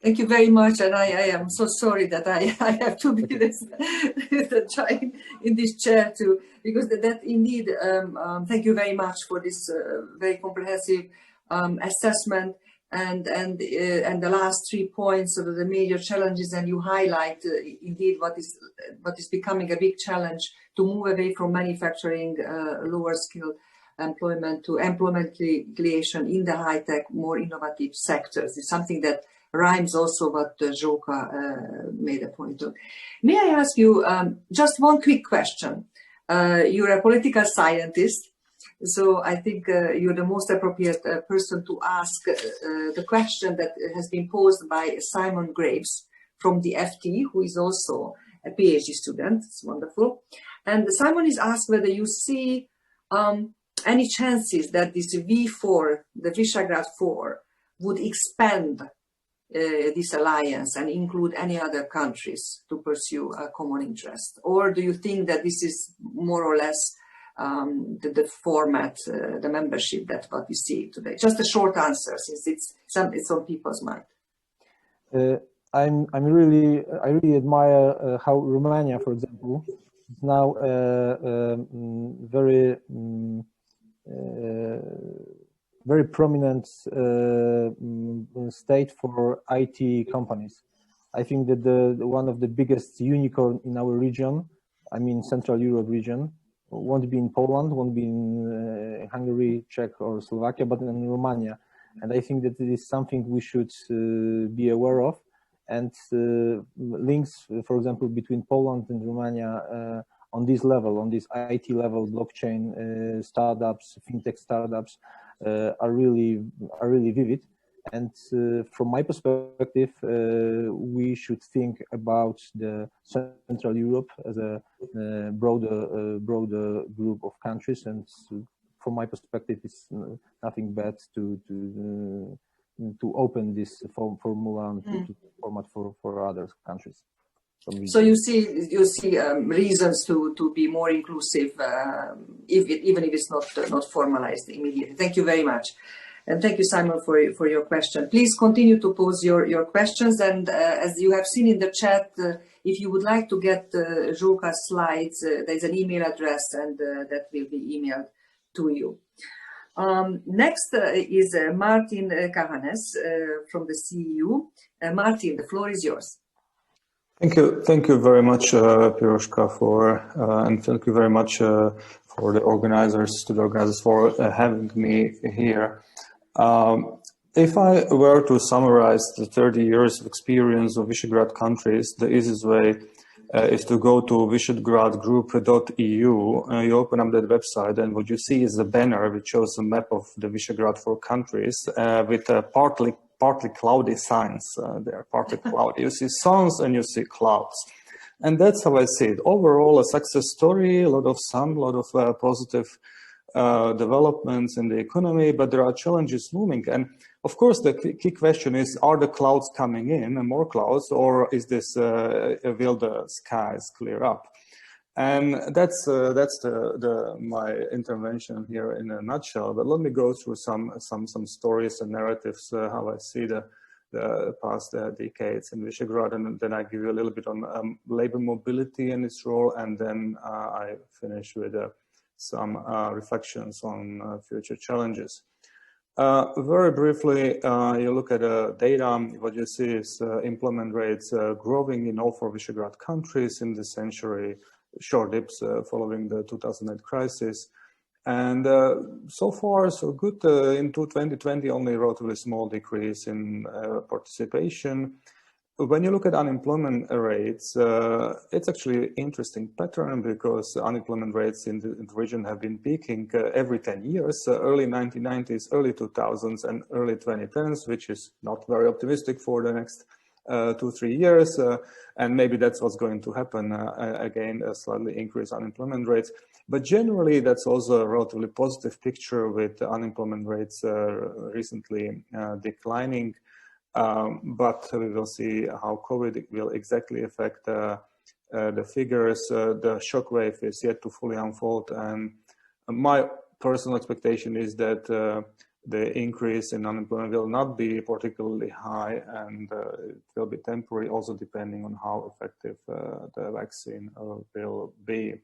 Thank you very much, and I am so sorry that I have to be this trying in this chair too, because that indeed. Thank you very much for this very comprehensive assessment, and the last 3 points of the major challenges, and you highlight indeed what is becoming a big challenge to move away from manufacturing, lower skill employment to employment creation in the high tech, more innovative sectors. It's something that rhymes also what Zsoka made a point of. May I ask you just one quick question? You're a political scientist, so I think you're the most appropriate person to ask the question that has been posed by Simon Graves from the FT, who is also a PhD student. It's wonderful. And Simon is asked whether you see any chances that this V4, the Visegrad Four, would expand this alliance and include any other countries to pursue a common interest? Or do you think that this is more or less the format, the membership that what we see today? Just a short answer, since it's on people's mind. I really admire how Romania, for example, is now very prominent state for IT companies. I think that one of the biggest unicorn in our region, I mean Central Europe region, won't be in Poland, won't be in Hungary, Czech or Slovakia, but in Romania. And I think that it is something we should be aware of. And links, for example, between Poland and Romania on this level, on this IT level, blockchain startups, fintech startups, are really vivid. And from my perspective, we should think about the Central Europe as a broader group of countries. And from my perspective, it's nothing bad to open this formula and to format for other countries. So you see reasons to be more inclusive, even if it's not formalized immediately. Thank you very much. And thank you, Simon, for your question. Please continue to pose your questions. And as you have seen in the chat, if you would like to get Zsoka's slides, there's an email address, and that will be emailed to you. Next is Martin Kahanec from the CEU. Martin, the floor is yours. Thank you very much, Piroska, and thank you very much for the organizers for having me here. If I were to summarize the 30 years of experience of Visegrad countries, the easiest way is to go to visegradgroup.eu. You open up that website, and what you see is a banner which shows a map of the Visegrad Four countries with partly cloudy signs. They are partly cloudy. You see suns and you see clouds. And that's how I see it. Overall, a success story, a lot of sun, a lot of positive developments in the economy, but there are challenges looming. And of course, the key question is, are the clouds coming in and more clouds, or is this, will the skies clear up? And that's my intervention here in a nutshell. But let me go through some stories and narratives, how I see the past decades in Visegrad, and then I give you a little bit on labor mobility and its role, and then I finish with some reflections on future challenges. Very briefly, you look at data, what you see is employment rates growing in all four Visegrad countries in this century, short dips following the 2008 crisis. And so far, so good. Into 2020, only a relatively small decrease in participation. When you look at unemployment rates, it's actually an interesting pattern, because unemployment rates in the region have been peaking every 10 years, early 1990s, early 2000s, and early 2010s, which is not very optimistic for the next 2-3 years. And maybe that's what's going to happen again, a slightly increased unemployment rates. But generally, that's also a relatively positive picture, with unemployment rates recently declining. But we will see how COVID will exactly affect the figures. The shockwave is yet to fully unfold, and my personal expectation is that the increase in unemployment will not be particularly high, and it will be temporary, also depending on how effective the vaccine will be.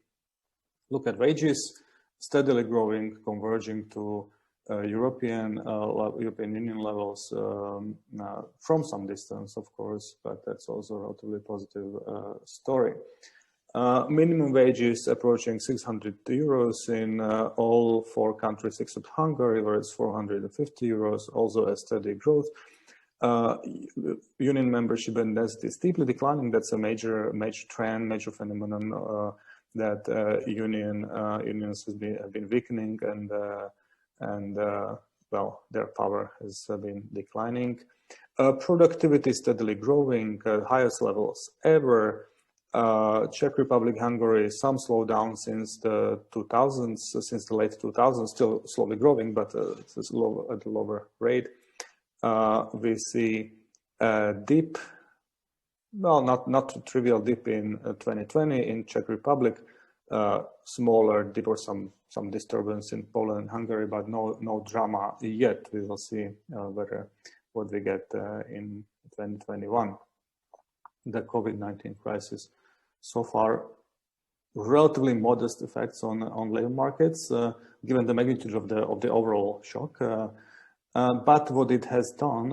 Look at wages, steadily growing, converging to European Union levels from some distance, of course, but that's also a relatively positive story. Minimum wages approaching 600 euros in all 4 countries except Hungary, where it's 450 euros, also a steady growth. Union membership and density is steeply declining. That's a major trend, major phenomenon that unions have been weakening, and well, their power has been declining. Productivity is steadily growing, highest levels ever. Czech Republic, Hungary, some slowdown since the 2000s, since the late 2000s, still slowly growing, but it's at a lower rate. We see a dip, well, not a trivial dip in 2020 in Czech Republic, smaller dip or some disturbance in Poland and Hungary, but no drama yet. We will see what we get in 2021. The COVID-19 crisis so far relatively modest effects on labor markets, given the magnitude of the overall shock. But what it has done,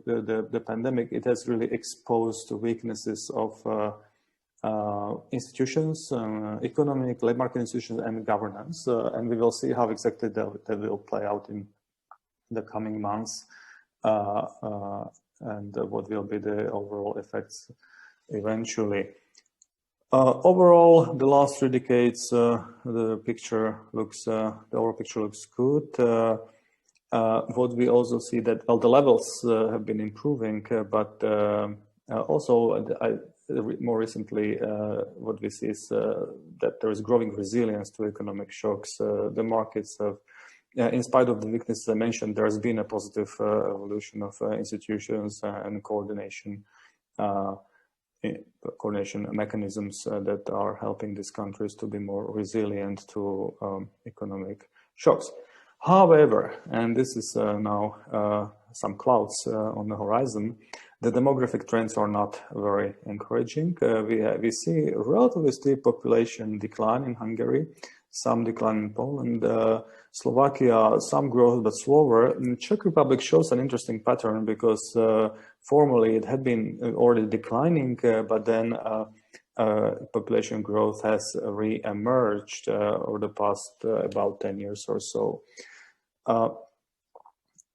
the pandemic, it has really exposed the weaknesses of institutions, economic, labor market institutions, and governance. And we will see how exactly that will play out in the coming months, and what will be the overall effects eventually. Overall, the last 3 decades, the overall picture looks good. What we also see that, well, the levels have been improving, but also more recently, what we see is that there is growing resilience to economic shocks. The markets have, in spite of the weaknesses I mentioned, there has been a positive evolution of institutions and coordination mechanisms that are helping these countries to be more resilient to economic shocks. However, and this is now some clouds on the horizon, the demographic trends are not very encouraging. We see a relatively steep population decline in Hungary, some decline in Poland, Slovakia, some growth but slower. And Czech Republic shows an interesting pattern because formally it had been already declining, but then population growth has re-emerged over the past about 10 years or so.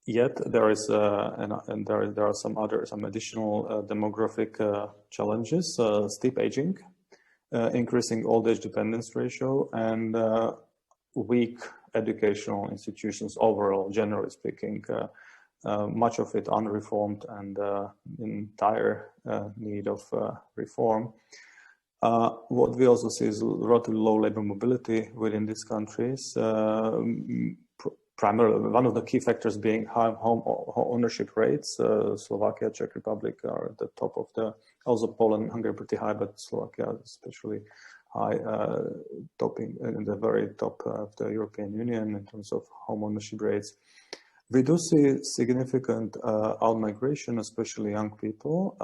Yet there is there are some additional demographic challenges: steep aging, increasing old age dependence ratio, and weak educational institutions overall, generally speaking. Much of it unreformed and in dire need of reform. What we also see is relatively low labor mobility within these countries. Primarily, one of the key factors being high home ownership rates. Slovakia, Czech Republic are at the top of also Poland and Hungary pretty high, but Slovakia especially high, topping in the very top of the European Union in terms of home ownership rates. We do see significant out-migration, especially young people,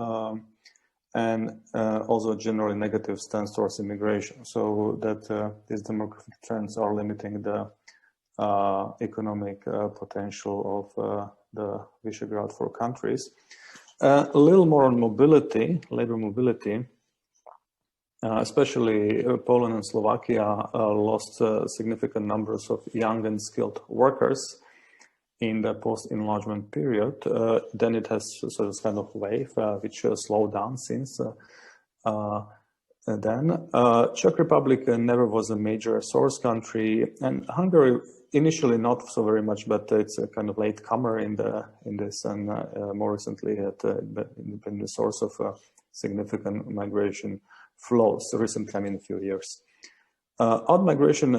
and also generally negative stance towards immigration. So that these demographic trends are limiting the economic potential of the Visegrad Four countries. A little more on mobility, labor mobility. Especially Poland and Slovakia lost significant numbers of young and skilled workers in the post-enlargement period. Then it has sort of kind of wave which slowed down since then. Czech Republic never was a major source country, and Hungary initially not so very much, but it's a kind of late comer in this, and more recently had been the source of significant migration flows recently, I mean, a few years. Out-migration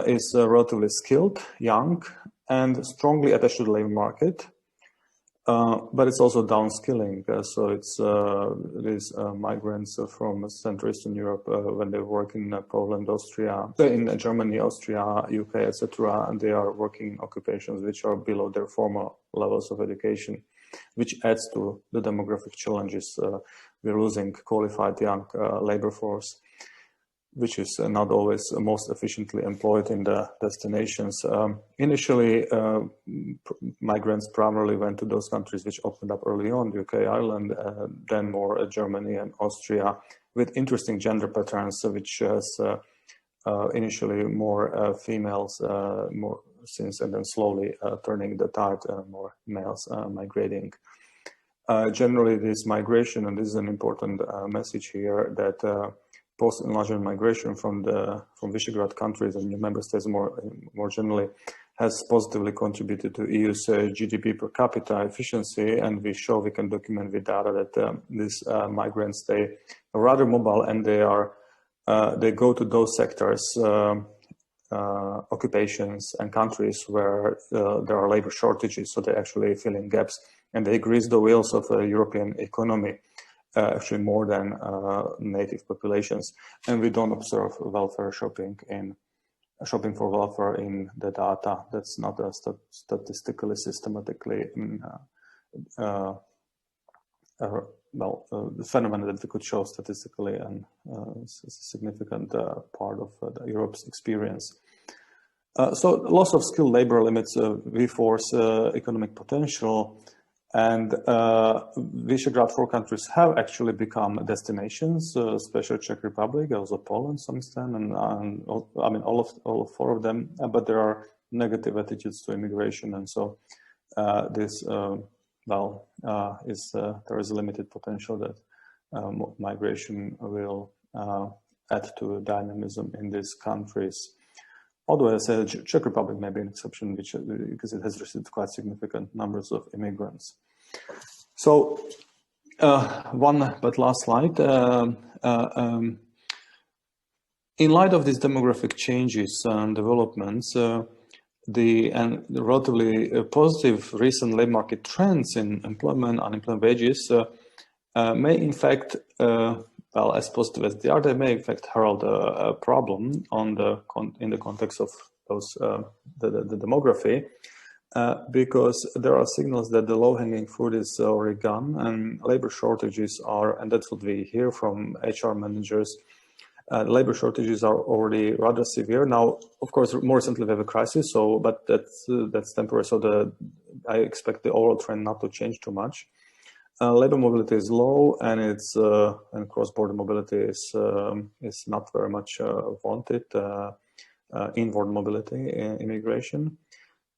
is relatively skilled, young, and strongly attached to the labor market. But it's also downskilling. So it's these migrants from Central Eastern Europe when they work in Poland, Austria, in Germany, Austria, UK, etc. And they are working in occupations which are below their formal levels of education, which adds to the demographic challenges. We're losing qualified young labor force, which is not always most efficiently employed in the destinations. Initially, migrants primarily went to those countries which opened up early on, UK, Ireland, then more Germany and Austria, with interesting gender patterns, which has initially more females, more since, and then slowly turning the tide, more males migrating. Generally, this migration, and this is an important message here, that post-enlargement migration from Visegrad countries and new member states more generally has positively contributed to EU's GDP per capita efficiency, and we can document with data that these migrants, they are rather mobile, and they go to those sectors, occupations and countries where there are labor shortages, so they actually fill in gaps, and they grease the wheels of the European economy. Actually more than native populations, and we don't observe welfare shopping for welfare in the data. That's not a statistically, systematically the phenomenon that we could show statistically, and it's a significant part of Europe's experience. So loss of skilled labor limits V4's economic potential. And Visegrad Four countries have actually become destinations, especially Czech Republic, also Poland, some extent, and I mean all four of them. But there are negative attitudes to immigration, and so there is a limited potential that migration will add to dynamism in these countries. Although I say Czech Republic may be an exception, because it has received quite significant numbers of immigrants. So one but last slide. In light of these demographic changes and developments, the relatively positive recent labor market trends in employment, unemployment wages may in fact, well, as positive as they are, they may in fact herald a problem in the context of those the demography, because there are signals that the low-hanging fruit is already gone, and labor shortages are, and that's what we hear from HR managers. Labor shortages are already rather severe now. Of course, more recently we have a crisis, but that's temporary. So I expect the overall trend not to change too much. Labor mobility is low, and and cross-border mobility is not very much wanted. Inward mobility, immigration,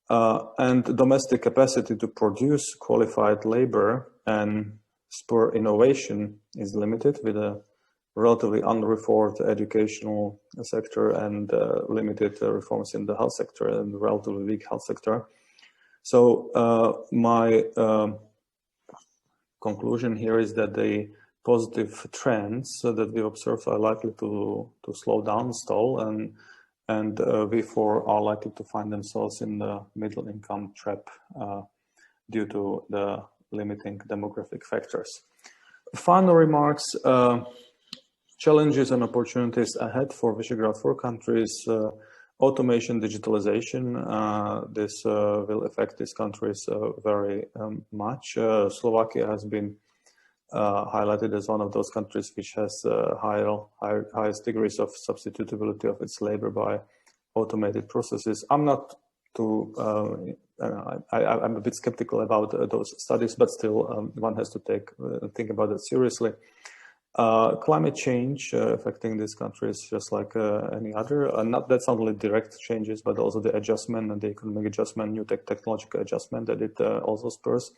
and domestic capacity to produce qualified labor and spur innovation is limited, with a relatively unreformed educational sector and limited reforms in the health sector and relatively weak health sector. So my conclusion here is that the positive trends that we observe are likely to slow down, stall, and V4 are likely to find themselves in the middle income trap due to the limiting demographic factors. Final remarks, challenges and opportunities ahead for Visegrad Four countries. Automation, digitalization, this will affect these countries very much. Slovakia has been highlighted as one of those countries which has highest degrees of substitutability of its labor by automated processes. I'm not too, I'm a bit skeptical about those studies, but still one has to think about it seriously. Climate change affecting these countries just like any other, that's not only direct changes, but also the adjustment and the economic adjustment, new technological adjustment that it also spurs,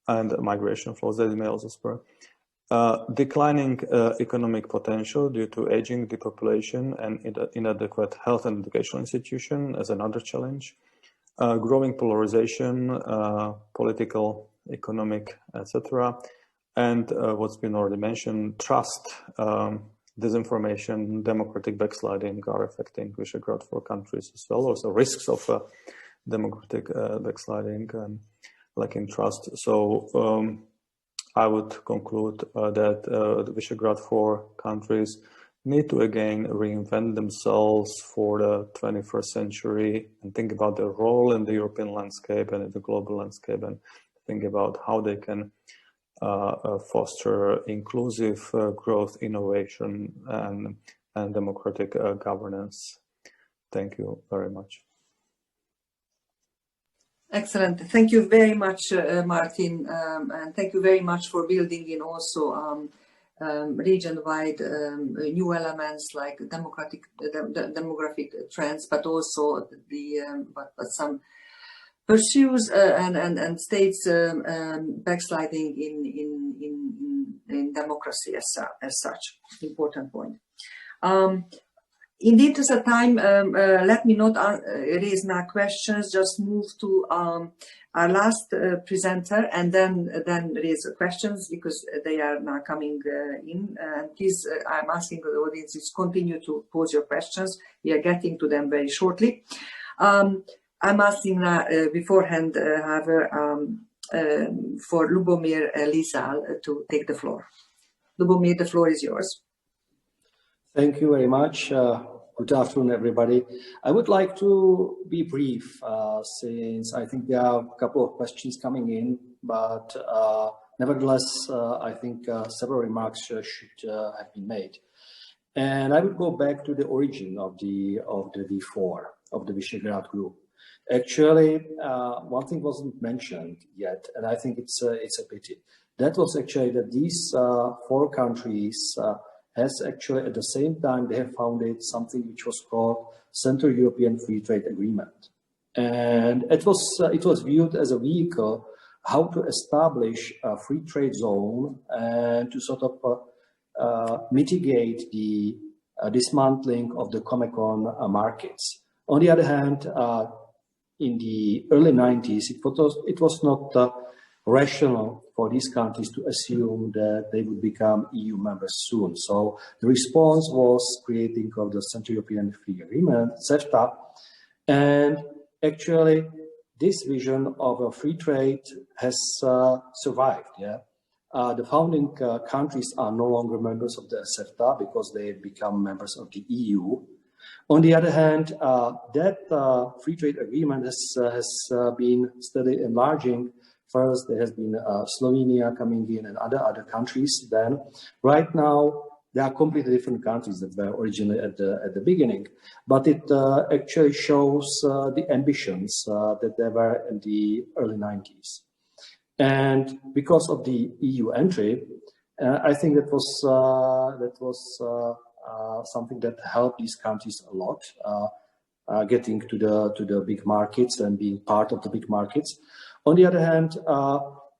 and migration flows that it may also spur. Declining economic potential due to aging, depopulation, and inadequate health and educational institution as another challenge. Growing polarization, political, economic, etc. And what's been already mentioned, trust, disinformation, democratic backsliding are affecting Visegrad Four countries as well. Also risks of democratic backsliding. lacking trust. So I would conclude that the Visegrad Four countries need to again reinvent themselves for the 21st century and think about their role in the European landscape and in the global landscape, and think about how they can foster inclusive growth, innovation, and democratic governance. Thank you very much. Excellent. Thank you very much, Martin, and thank you very much for building in also region-wide new elements like demographic trends, but also but some pursues and states backsliding in democracy as such. Important point. In the interest of time, let me not raise now questions, just move to our last presenter and then raise questions because they are now coming in. Please, I'm asking the audiences, continue to pose your questions. We are getting to them very shortly. I'm asking now beforehand, however, for Lubomir Lizal to take the floor. Lubomir, the floor is yours. Thank you very much. Good afternoon, everybody. I would like to be brief since I think there are a couple of questions coming in, but nevertheless, I think several remarks should have been made. And I would go back to the origin of the V4, of the Visegrad Group. Actually, one thing wasn't mentioned yet, and I think it's a pity. That was actually that these four countries has actually at the same time they have founded something which was called Central European Free Trade Agreement, and it was viewed as a vehicle how to establish a free trade zone and to sort of mitigate the dismantling of the Comecon markets. On the other hand, in the early 90s, it was not rational for these countries to assume that they would become EU members soon. So the response was creating of the Central European Free Agreement, CEFTA, and actually this vision of a free trade has survived. Yeah, the founding countries are no longer members of the CEFTA because they have become members of the EU. On the other hand, that free trade agreement has been steadily enlarging. First, there has been Slovenia coming in and other countries. Then, right now, there are completely different countries that were originally at the beginning. But it actually shows the ambitions that there were in the early 90s. And because of the EU entry, I think that was something that helped these countries a lot, getting to the big markets and being part of the big markets. On the other hand,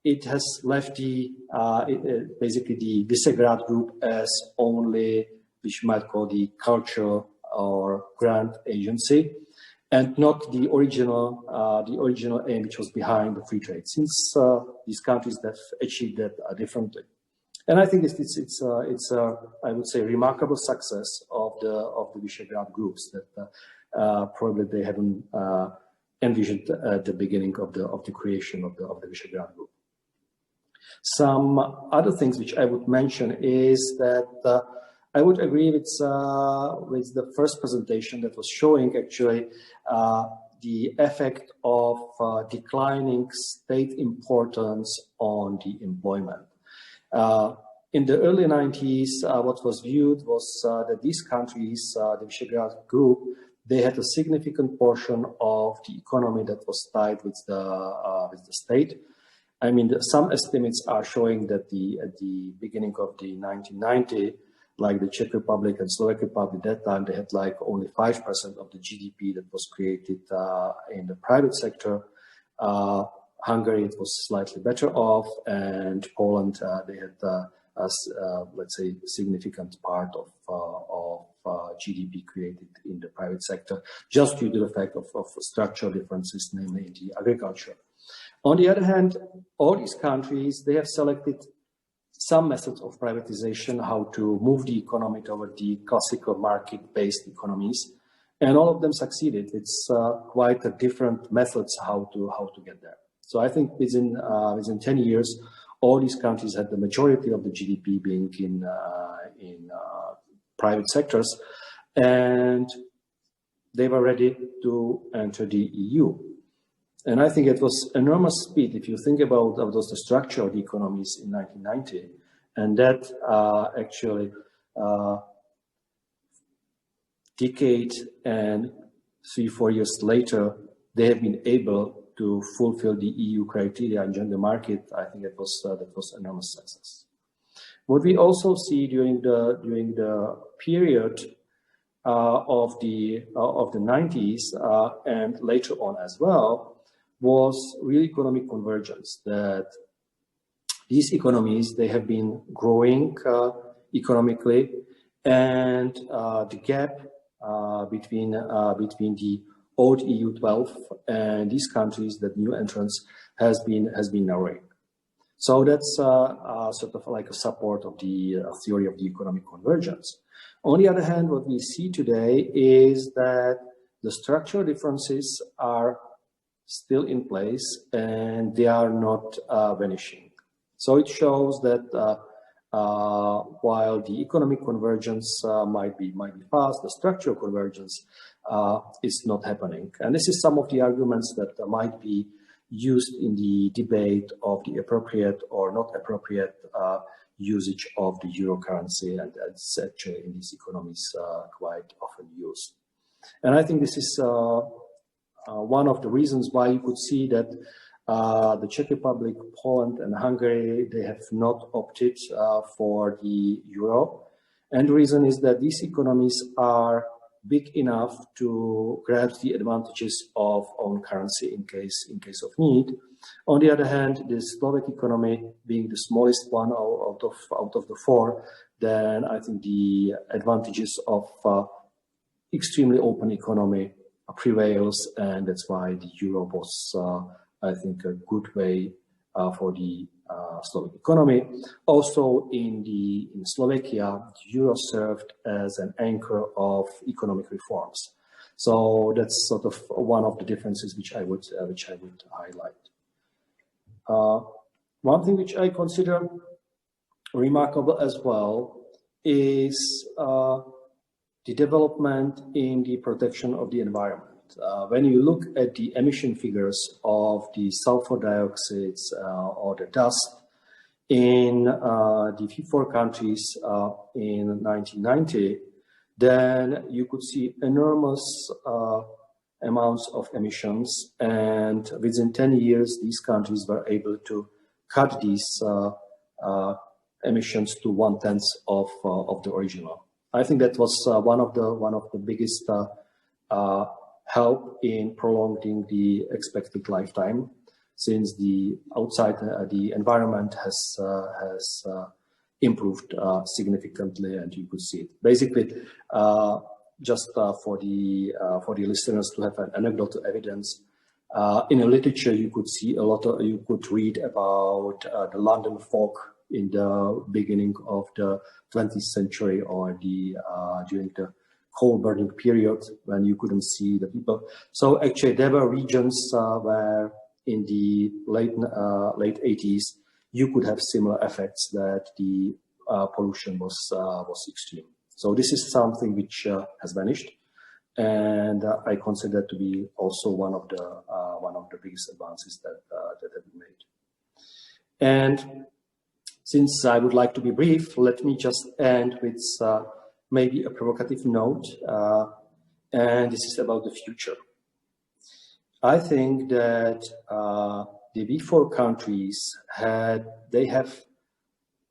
it has left basically the Visegrad Group as only, which you might call the cultural or grant agency, and not the original aim which was behind the free trade. Since these countries have achieved that differently, and I think it's I would say remarkable success of the Visegrad groups that probably they haven't envisioned at the beginning of the creation of the Visegrad Group. Some other things which I would mention is that I would agree with the first presentation that was showing actually the effect of declining state importance on the employment. In the early 90s, what was viewed was that these countries, the Visegrad Group, they had a significant portion of the economy that was tied with the state. I mean, some estimates are showing that at the beginning of the 1990, like the Czech Republic and Slovak Republic, that time they had like only 5% of the GDP that was created in the private sector. Hungary, it was slightly better off, and Poland, they had, let's say, significant part of GDP created in the private sector, just due to the fact of structural differences, namely in the agriculture. On the other hand, all these countries, they have selected some methods of privatization, how to move the economy toward the classical market-based economies, and all of them succeeded. It's quite a different methods how to get there. So I think within 10 years, all these countries had the majority of the GDP being in private sectors, and they were ready to enter the EU. And I think it was enormous speed if you think about the structure of the economies in 1990, and that actually decade and 3-4 years later, they have been able to fulfill the EU criteria and join the market. I think that was enormous success. What we also see during the period of the 90s and later on as well was real economic convergence. That these economies, they have been growing economically, and the gap between the old EU 12 and these countries, that new entrants, has been narrowing. So that's sort of like a support of the theory of the economic convergence. On the other hand, what we see today is that the structural differences are still in place and they are not vanishing. So it shows that while the economic convergence might be fast, the structural convergence is not happening. And this is some of the arguments that might be used in the debate of the appropriate or not appropriate usage of the euro currency, and that's actually in these economies quite often used. And I think this is one of the reasons why you could see that the Czech Republic, Poland, and Hungary, they have not opted for the euro. And the reason is that these economies are big enough to grasp the advantages of own currency in case of need. On the other hand, the Slovak economy being the smallest one out of the four, then I think the advantages of extremely open economy prevails, and that's why the euro was, I think, a good way for the Slovak economy. Also in Slovakia, the euro served as an anchor of economic reforms. So that's sort of one of the differences which I would highlight. One thing which I consider remarkable as well is the development in the protection of the environment. When you look at the emission figures of the sulfur dioxides or the dust in the Four countries in 1990, then you could see enormous amounts of emissions, and within 10 years, these countries were able to cut these emissions to 1/10 of the original. I think that was one of the biggest help in prolonging the expected lifetime, since the outside the environment has improved significantly, and you could see it. Basically, just for the listeners to have an anecdotal evidence, in the literature you could see you could read about the London fog in the beginning of the 20th century, or during the coal burning period, when you couldn't see the people. So actually there were regions where in the late 80s you could have similar effects, that the pollution was extreme. So this is something which has vanished, and I consider to be also one of the biggest advances that have been made. And since I would like to be brief, let me just end with maybe a provocative note, and this is about the future. I think that the V4 countries have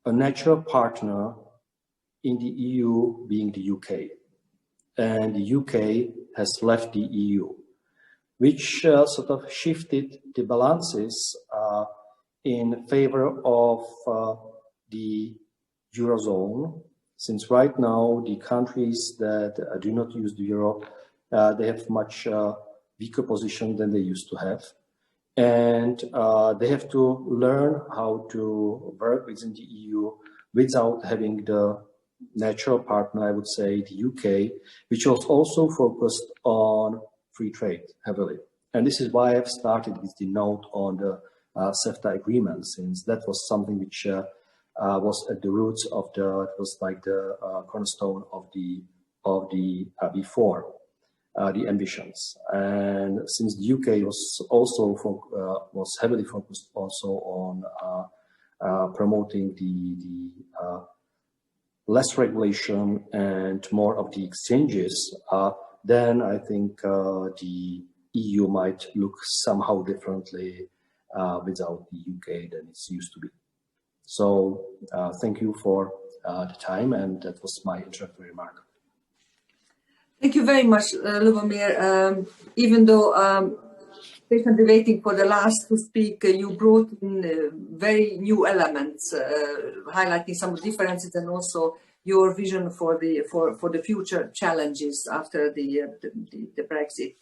a natural partner in the EU, being the UK, and the UK has left the EU, which sort of shifted the balances in favor of the Eurozone, since right now the countries that do not use the euro, they have much weaker position than they used to have. And they have to learn how to work within the EU without having the natural partner, I would say, the UK, which was also focused on free trade heavily. And this is why I've started with the note on the CEFTA agreement, since that was something which was at the roots of it was like the cornerstone of the before the ambitions. And since the UK was also was heavily focused also on promoting the less regulation and more of the exchanges, then I think the EU might look somehow differently without the UK than it's used to be. So thank you for the time, and that was my introductory remark. Thank you very much, Lubomir. Even though patiently waiting for the last to speak, you brought in very new elements, highlighting some differences and also your vision for the future challenges after the Brexit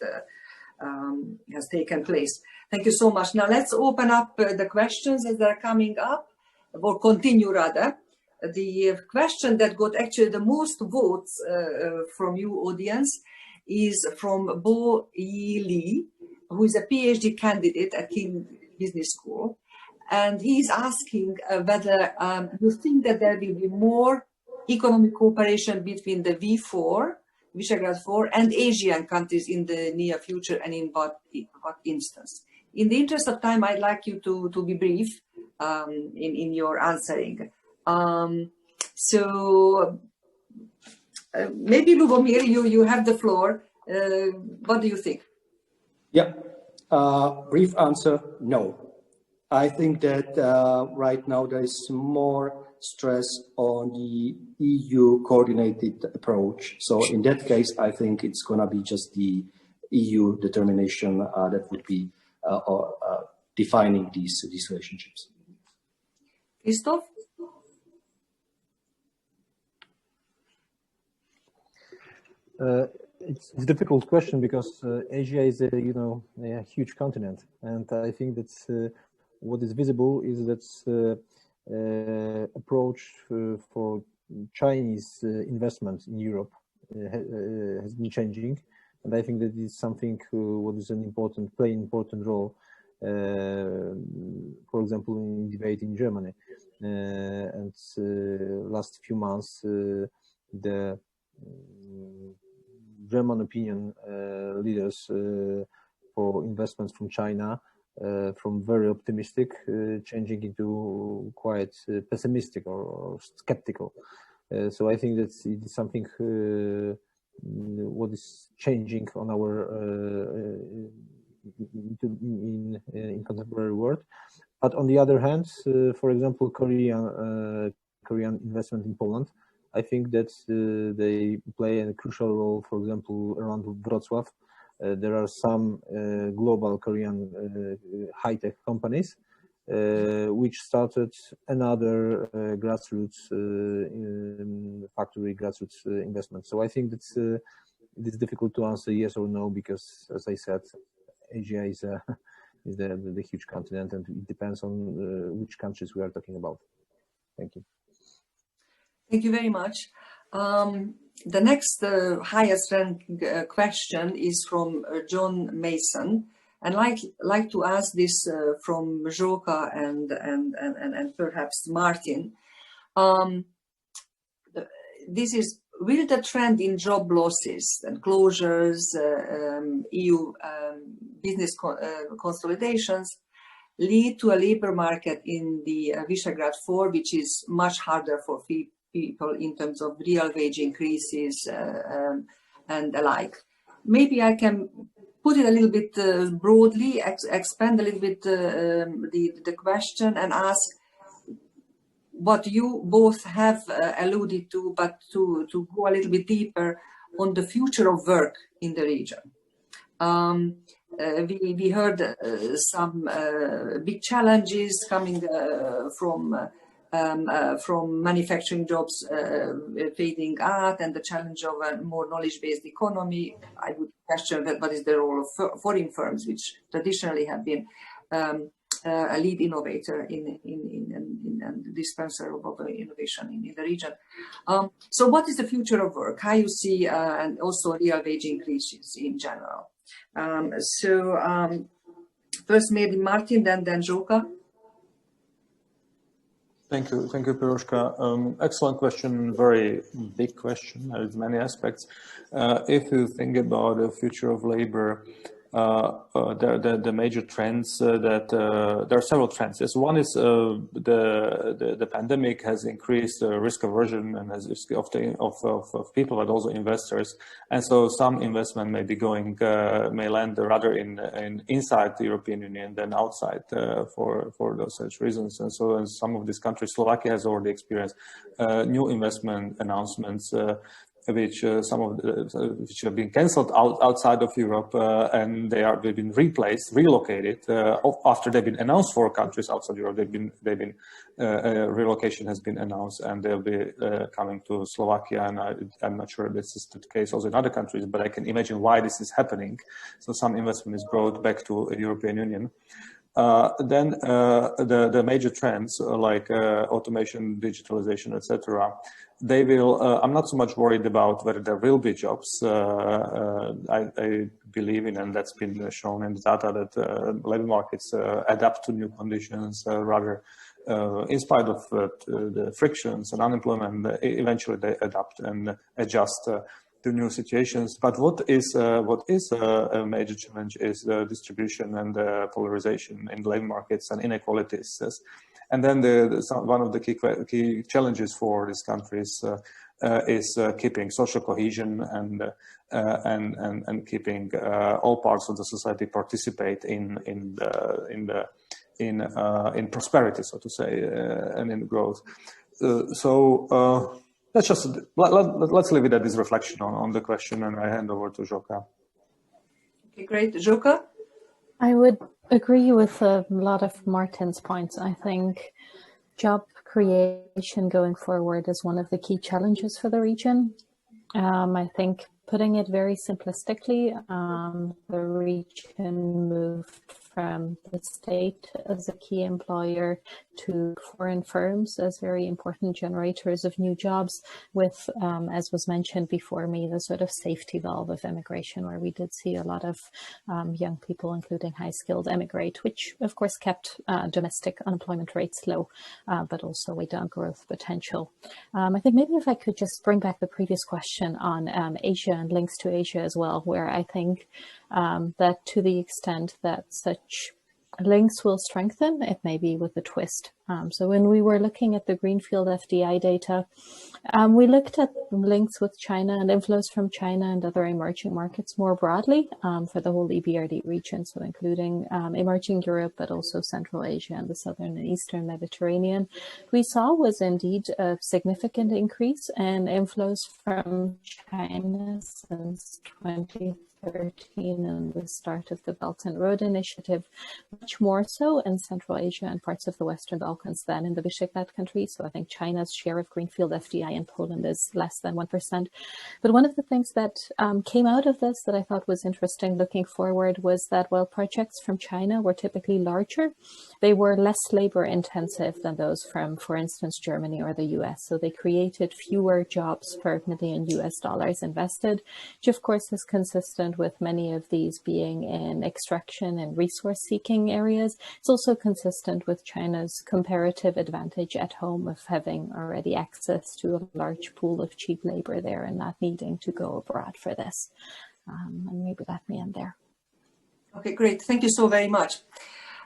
has taken place. Thank you so much. Now let's open up the questions as they're coming up, or continue rather. The question that got actually the most votes from you audience is from Bo Yi Lee, who is a PhD candidate at King Business School. And he's asking whether you think that there will be more economic cooperation between the V4, Visegrad Four, and Asian countries in the near future, and in what instance. In the interest of time, I'd like you to be brief in your answering. So maybe Lubomir, you have the floor. What do you think? Yeah, brief answer, no. I think that right now there is more stress on the EU coordinated approach. So in that case, I think it's going to be just the EU determination that would be defining these relationships. Krzysztof? It's a difficult question because Asia is a huge continent, and I think that what is visible is that approach for Chinese investment in Europe has been changing, and I think that is something what is play an important role. For example, in debate in Germany, and last few months the German opinion leaders for investments from China from very optimistic changing into quite pessimistic or skeptical. So I think that it is something what is changing on our in contemporary world. But on the other hand, for example, Korean investment in Poland, I think that they play a crucial role. For example, around Wrocław, there are some global Korean high-tech companies which started another grassroots factory, grassroots investment. So I think that it is difficult to answer yes or no because, as I said, Asia is the huge continent, and it depends on which countries we are talking about. Thank you. Thank you very much. The next highest ranking question is from John Mason, and like to ask this from Zsoka and perhaps Martin. This is, will the trend in job losses and closures, EU business consolidations lead to a labor market in the Visegrad Four, which is much harder for people in terms of real wage increases and the like? Maybe I can put it a little bit broadly, expand a little bit the question and ask what you both have alluded to, but to go a little bit deeper on the future of work in the region. We heard some big challenges coming from manufacturing jobs fading out, and the challenge of a more knowledge-based economy. I would question what is the role of foreign firms, which traditionally have been a lead innovator in the dispenser of innovation in the region. So what is the future of work? How you see, and also real wage increases in general? First maybe Martin, then Zsoka. Thank you, Piroska. Excellent question, very big question, has many aspects. If you think about the future of labor, the major trends that there are several trends. Yes, one is the pandemic has increased risk aversion and has risk of people, but also investors, and so some investment may be going may land rather in inside the European Union than outside for those such reasons. And so in some of these countries, Slovakia has already experienced new investment announcements. Which which have been cancelled outside of Europe, and they've been relocated after they've been announced for countries outside Europe. Relocation has been announced, and they'll be coming to Slovakia. And I'm not sure this is the case also in other countries, but I can imagine why this is happening. So some investment is brought back to the European Union. Then the major trends like automation, digitalization, etc. They will. I'm not so much worried about whether there will be jobs. I believe in, and that's been shown in the data, that labor markets adapt to new conditions rather. In spite of the frictions and unemployment, eventually they adapt and adjust to new situations. But what is a major challenge is the distribution and the polarization in labor markets and inequalities. And then one of the key challenges for these countries is keeping social cohesion and keeping all parts of the society participate in prosperity, so to say, and in growth. Let's leave it at this reflection on the question, and I hand over to Zsoka. Okay, great. Zsoka? I would agree with a lot of Martin's points. I think job creation going forward is one of the key challenges for the region. I think, putting it very simplistically, the region moved from the state as a key employer to foreign firms as very important generators of new jobs, with, as was mentioned before me, the sort of safety valve of immigration, where we did see a lot of young people, including high-skilled, emigrate, which of course kept domestic unemployment rates low, but also weighed down growth potential. I think maybe if I could just bring back the previous question on Asia and links to Asia as well, where I think that to the extent that such links will strengthen, it may be with a twist. So when we were looking at the Greenfield FDI data, we looked at links with China and inflows from China and other emerging markets more broadly for the whole EBRD region, so including emerging Europe, but also Central Asia and the Southern and Eastern Mediterranean. We saw was indeed a significant increase in inflows from China since 2013 and the start of the Belt and Road Initiative, much more so in Central Asia and parts of the Western Balkans than in the Visegrad countries. So I think China's share of Greenfield FDI in Poland is less than 1%. But one of the things that came out of this that I thought was interesting looking forward was that while projects from China were typically larger, they were less labor intensive than those from, for instance, Germany or the US. So they created fewer jobs per $1 million invested, which of course is consistent with many of these being in extraction and resource seeking areas. It's also consistent with China's comparative advantage at home of having already access to a large pool of cheap labor there and not needing to go abroad for this. And maybe let me end there. Okay, great. Thank you so very much.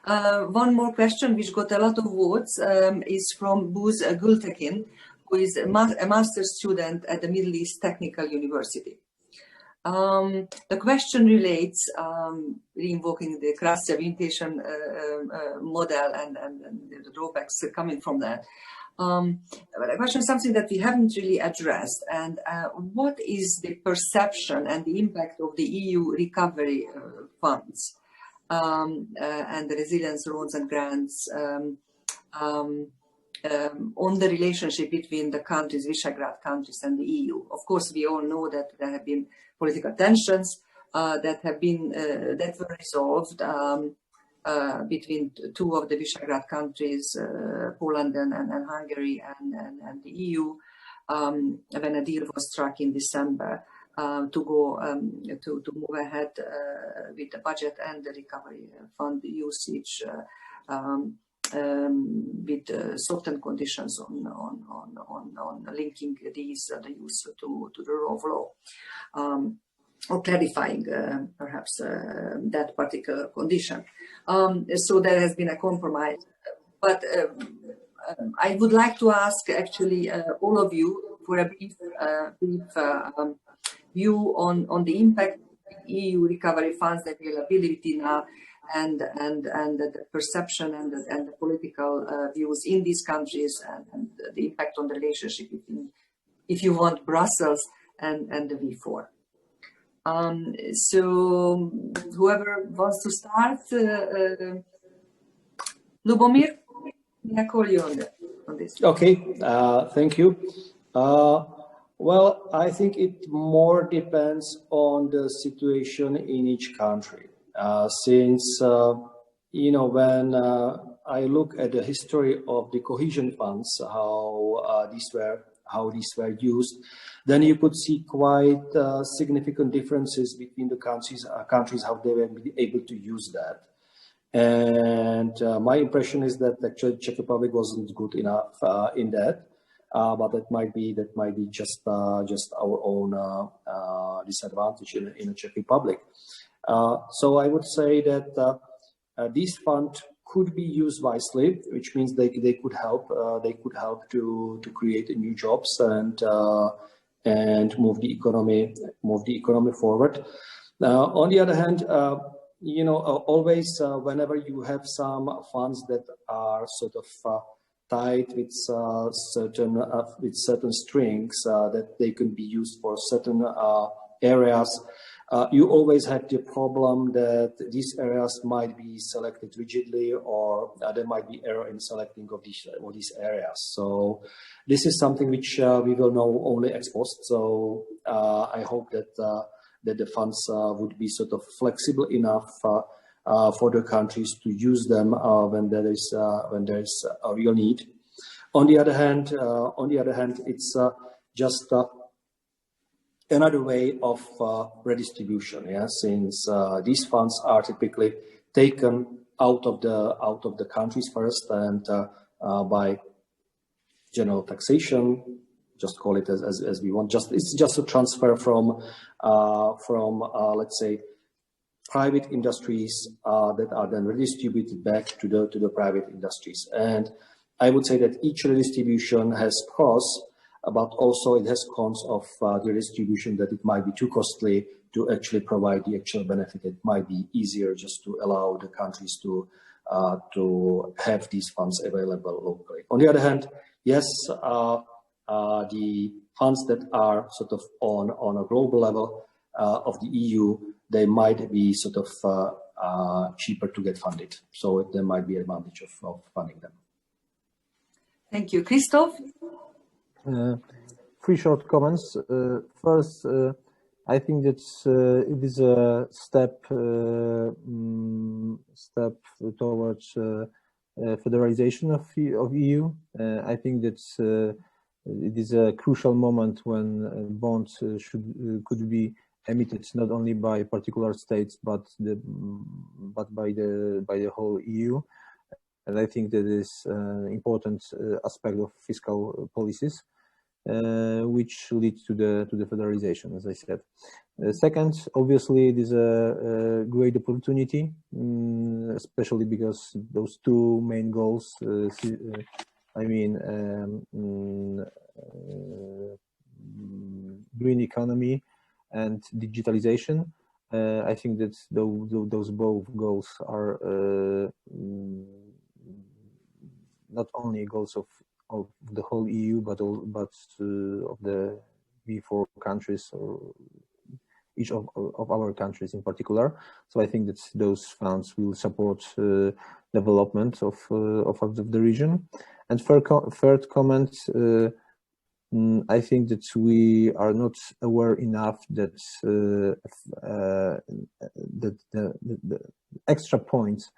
One more question which got a lot of votes is from Buz Gultekin, who is a master's student at the Middle East Technical University. The question relates, invoking the cross orientation model and the drawbacks coming from that. The question is something that we haven't really addressed, and what is the perception and the impact of the EU recovery funds and the resilience loans and grants on the relationship between the countries, Visegrad countries, and the EU? Of course, we all know that there have been political tensions that were resolved between two of the Visegrad countries, Poland and Hungary, and the EU, when a deal was struck in December. to go to move ahead with the budget and the recovery fund usage with certain conditions on linking these the use to the rule of law, or clarifying perhaps that particular condition. So there has been a compromise, but I would like to ask actually all of you for a brief view on the impact of EU recovery funds availability now, and the perception and the political views in these countries, and the impact on the relationship between, if you want, Brussels and the V4. So whoever wants to start, Lubomir, I call you on this. Okay, thank you. Well, I think it more depends on the situation in each country. Since, you know, when I look at the history of the cohesion funds, how these were used, then you could see quite significant differences between the countries how they were able to use that. And my impression is that actually Czech Republic wasn't good enough in that, but that might be just our own disadvantage in the Czech Republic. So I would say that these funds could be used wisely, which means they could help to create new jobs and move the economy forward. On the other hand, you know, always whenever you have some funds that are sort of tied with certain strings that they can be used for certain areas, you always have the problem that these areas might be selected rigidly, or there might be error in selecting of these areas. So this is something which we will know only ex post. So I hope that the funds would be sort of flexible enough for the countries to use them when there is a real need. On the other hand, it's just another way of redistribution. Yeah, since these funds are typically taken out of the countries first, and by general taxation, just call it as we want. It's just a transfer from let's say private industries that are then redistributed back to the private industries. And I would say that each redistribution has pros, but also it has cons of the redistribution, that it might be too costly to actually provide the actual benefit. It might be easier just to allow the countries to have these funds available locally. On the other hand, yes, the funds that are sort of on a global level of the EU, they might be sort of cheaper to get funded. So there might be advantage of funding them. Thank you. Krzysztof? Three short comments. First, I think that it is a step towards federalization of EU. I think that it is a crucial moment when bonds could be emitted not only by particular states but by the whole EU. And I think that is an important aspect of fiscal policies, which leads to the federalization, as I said. Second, obviously, it is a great opportunity, especially because those two main goals, green economy and digitalization. I think that those both goals are not only goals of the whole EU, but of the V4 countries, or each of our countries in particular. So I think that those funds will support development of the region. And third comment, I think that we are not aware enough that the extra points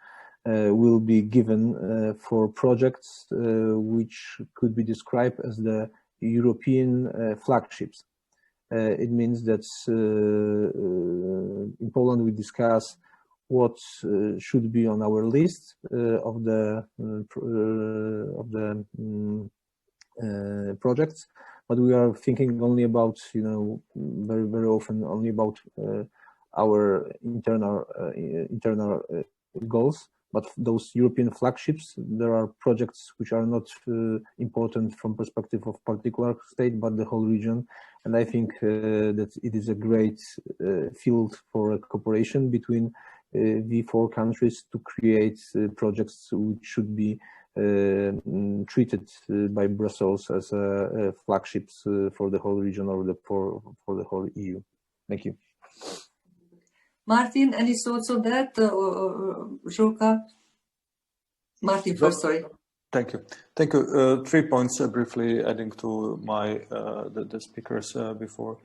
will be given for projects which could be described as the European flagships. It means that in Poland we discuss what should be on our list of the projects, but we are thinking only about, very, very often only about our internal goals. But those European flagships, there are projects which are not important from perspective of particular state, but the whole region. And I think that it is a great field for cooperation between the four countries to create projects which should be treated by Brussels as flagships for the whole region or for the whole EU. Thank you. Martin, any thoughts on that, or Zsoka? Martin first, sorry. Thank you. 3 points briefly adding to my the speakers before.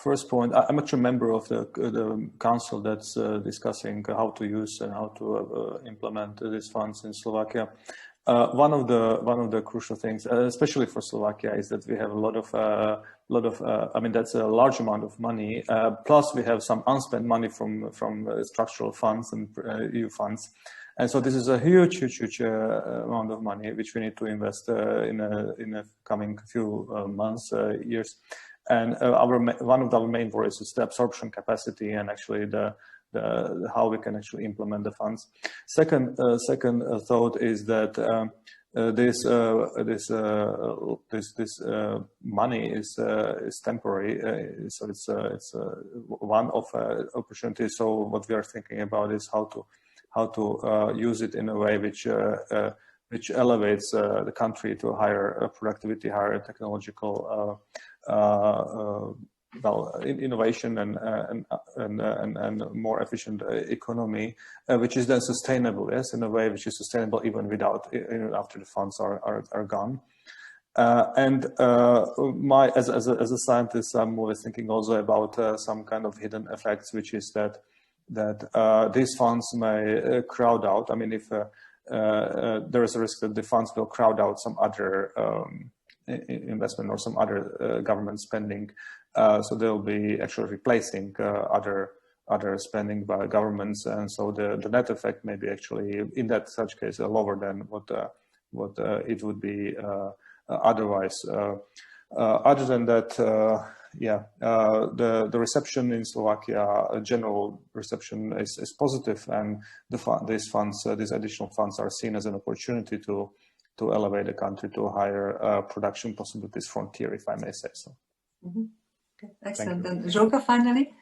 First point, I'm actually a member of the council that's discussing how to use and how to implement these funds in Slovakia. One of the crucial things, especially for Slovakia, is that we have a lot of I mean, that's a large amount of money. Plus, we have some unspent money from structural funds and EU funds, and so this is a huge amount of money which we need to invest in a coming few months, years. And one of our main worries is the absorption capacity and actually the how we can actually implement the funds. Second thought is that this money is temporary, so it's one of opportunities. So what we are thinking about is how to use it in a way which elevates the country to a higher productivity, higher technological innovation and more efficient economy, which is then sustainable, yes, in a way which is sustainable even without, after the funds are gone. And as a scientist, I'm always thinking also about some kind of hidden effects, which is that these funds may crowd out. I mean, if there is a risk that the funds will crowd out some other investment or some other government spending, so they'll be actually replacing other spending by governments, and so the net effect may be actually in such case lower than what it would be otherwise. Other than that, the reception in Slovakia, general reception is positive, and these additional funds are seen as an opportunity to elevate the country to a higher production possibilities frontier, if I may say so. Mm-hmm. Okay, excellent. And Zsoka, finally?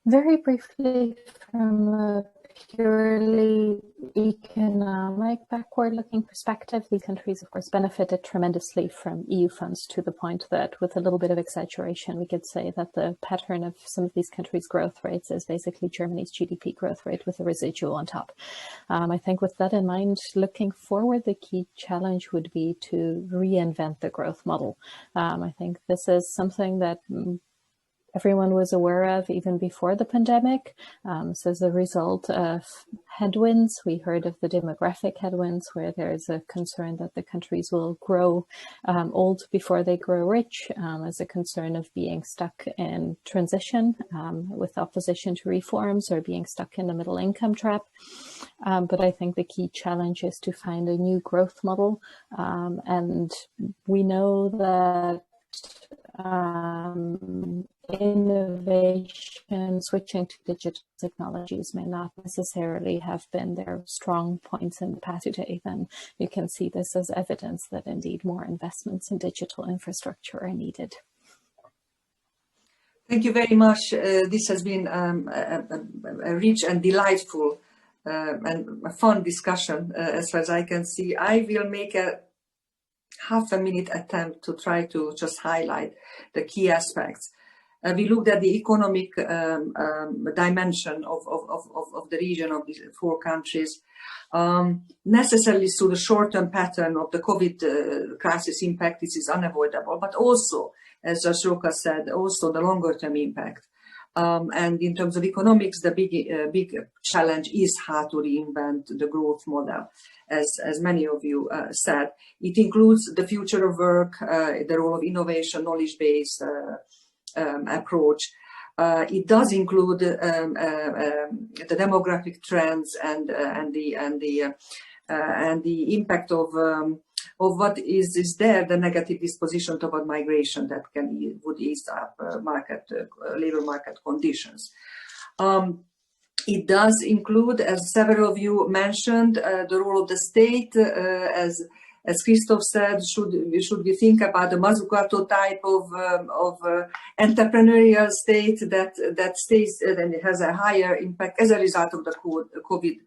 Very briefly, from a purely economic backward-looking perspective, these countries, of course, benefited tremendously from EU funds, to the point that, with a little bit of exaggeration, we could say that the pattern of some of these countries' growth rates is basically Germany's GDP growth rate with a residual on top. I think with that in mind, looking forward, the key challenge would be to reinvent the growth model. I think this is something that everyone was aware of even before the pandemic. So as a result of headwinds, we heard of the demographic headwinds, where there's a concern that the countries will grow old before they grow rich, as a concern of being stuck in transition with opposition to reforms, or being stuck in the middle income trap. But I think the key challenge is to find a new growth model. And we know that innovation, switching to digital technologies may not necessarily have been their strong points in the past today. Then you can see this as evidence that indeed more investments in digital infrastructure are needed. Thank you very much. This has been a rich and delightful and a fun discussion, as far as I can see. I will make a half-a-minute attempt to try to just highlight the key aspects. We looked at the economic dimension of the region of these four countries. Necessarily through the short-term pattern of the COVID crisis impact, this is unavoidable, but also, as Zsoka said, also the longer-term impact. And in terms of economics, the big challenge is how to reinvent the growth model, as many of you said. It includes the future of work, the role of innovation, knowledge-based approach. It does include the demographic trends and the impact of what is there, the negative disposition toward migration that would ease up labor market conditions. It does include, as several of you mentioned, the role of the state, as Krzysztof said, should we think about the Mazzucato type of entrepreneurial state that stays and has a higher impact as a result of the COVID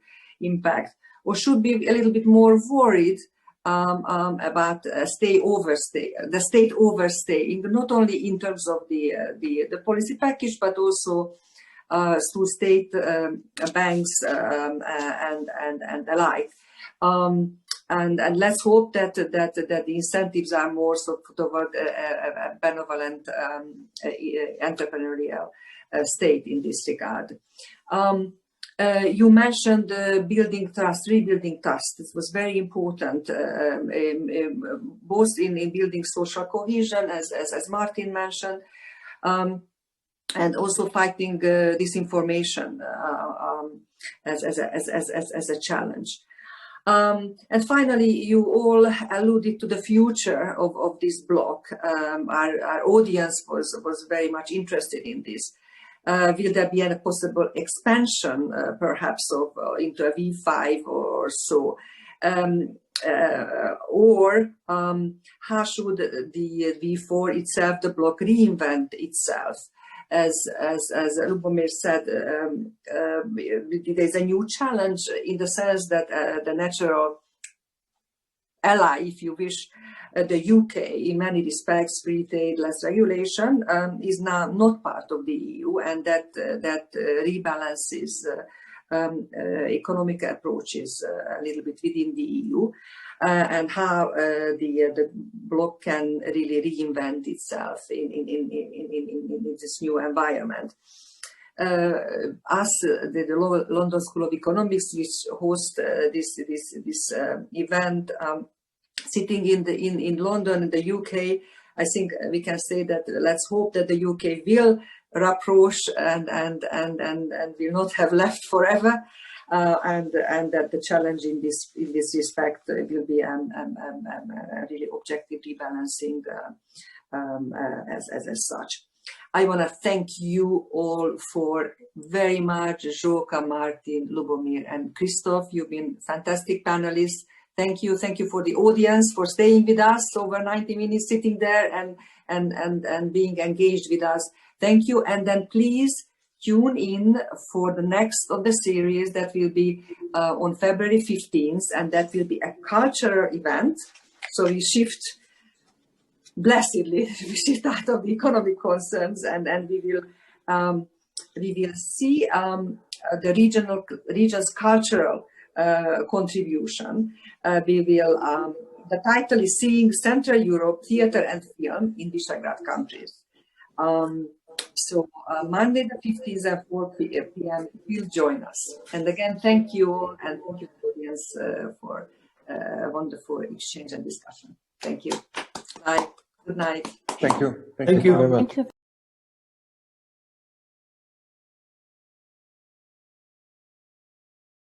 impact, or should be a little bit more worried about the state overstaying, not only in terms of the policy package, but also through state banks and the like. And let's hope that the incentives are more toward a benevolent entrepreneurial state in this regard. You mentioned building trust, rebuilding trust. This was very important, both in building social cohesion, as Martin mentioned, and also fighting disinformation as a challenge. And finally, you all alluded to the future of this bloc. Our audience was very much interested in this. Will there be a possible expansion, perhaps, into a V5 or so? Or how should the V4 itself, the bloc, reinvent itself? As Lubomir said, there's a new challenge in the sense that the natural ally, if you wish, the UK, in many respects, free trade, less regulation, is now not part of the EU, and that rebalances economic approaches a little bit within the EU, and how the bloc can really reinvent itself in this new environment. The London School of Economics, which hosts this event, sitting in London, in the UK, I think we can say that let's hope that the UK will rapproche and will not have left forever, and that the challenge in this respect will be a really objective rebalancing as such. I want to thank you all for very much, Zsoka, Martin, Lubomir, and Krzysztof. You've been fantastic panelists. Thank you for the audience for staying with us over 90 minutes, sitting there and being engaged with us. Thank you, and then please tune in for the next of the series that will be on February 15th, and that will be a cultural event. So we shift, blessedly, we shift out of the economic concerns, and we will see the region's cultural contribution. The title is Seeing Central Europe, Theatre and Film in Visegrad Countries. So Monday the 15th at 4 p.m. will join us. And again, thank you all, and thank you to the audience for a wonderful exchange and discussion. Thank you. Bye. Good night. Thank you. Thank you very much. Thank you.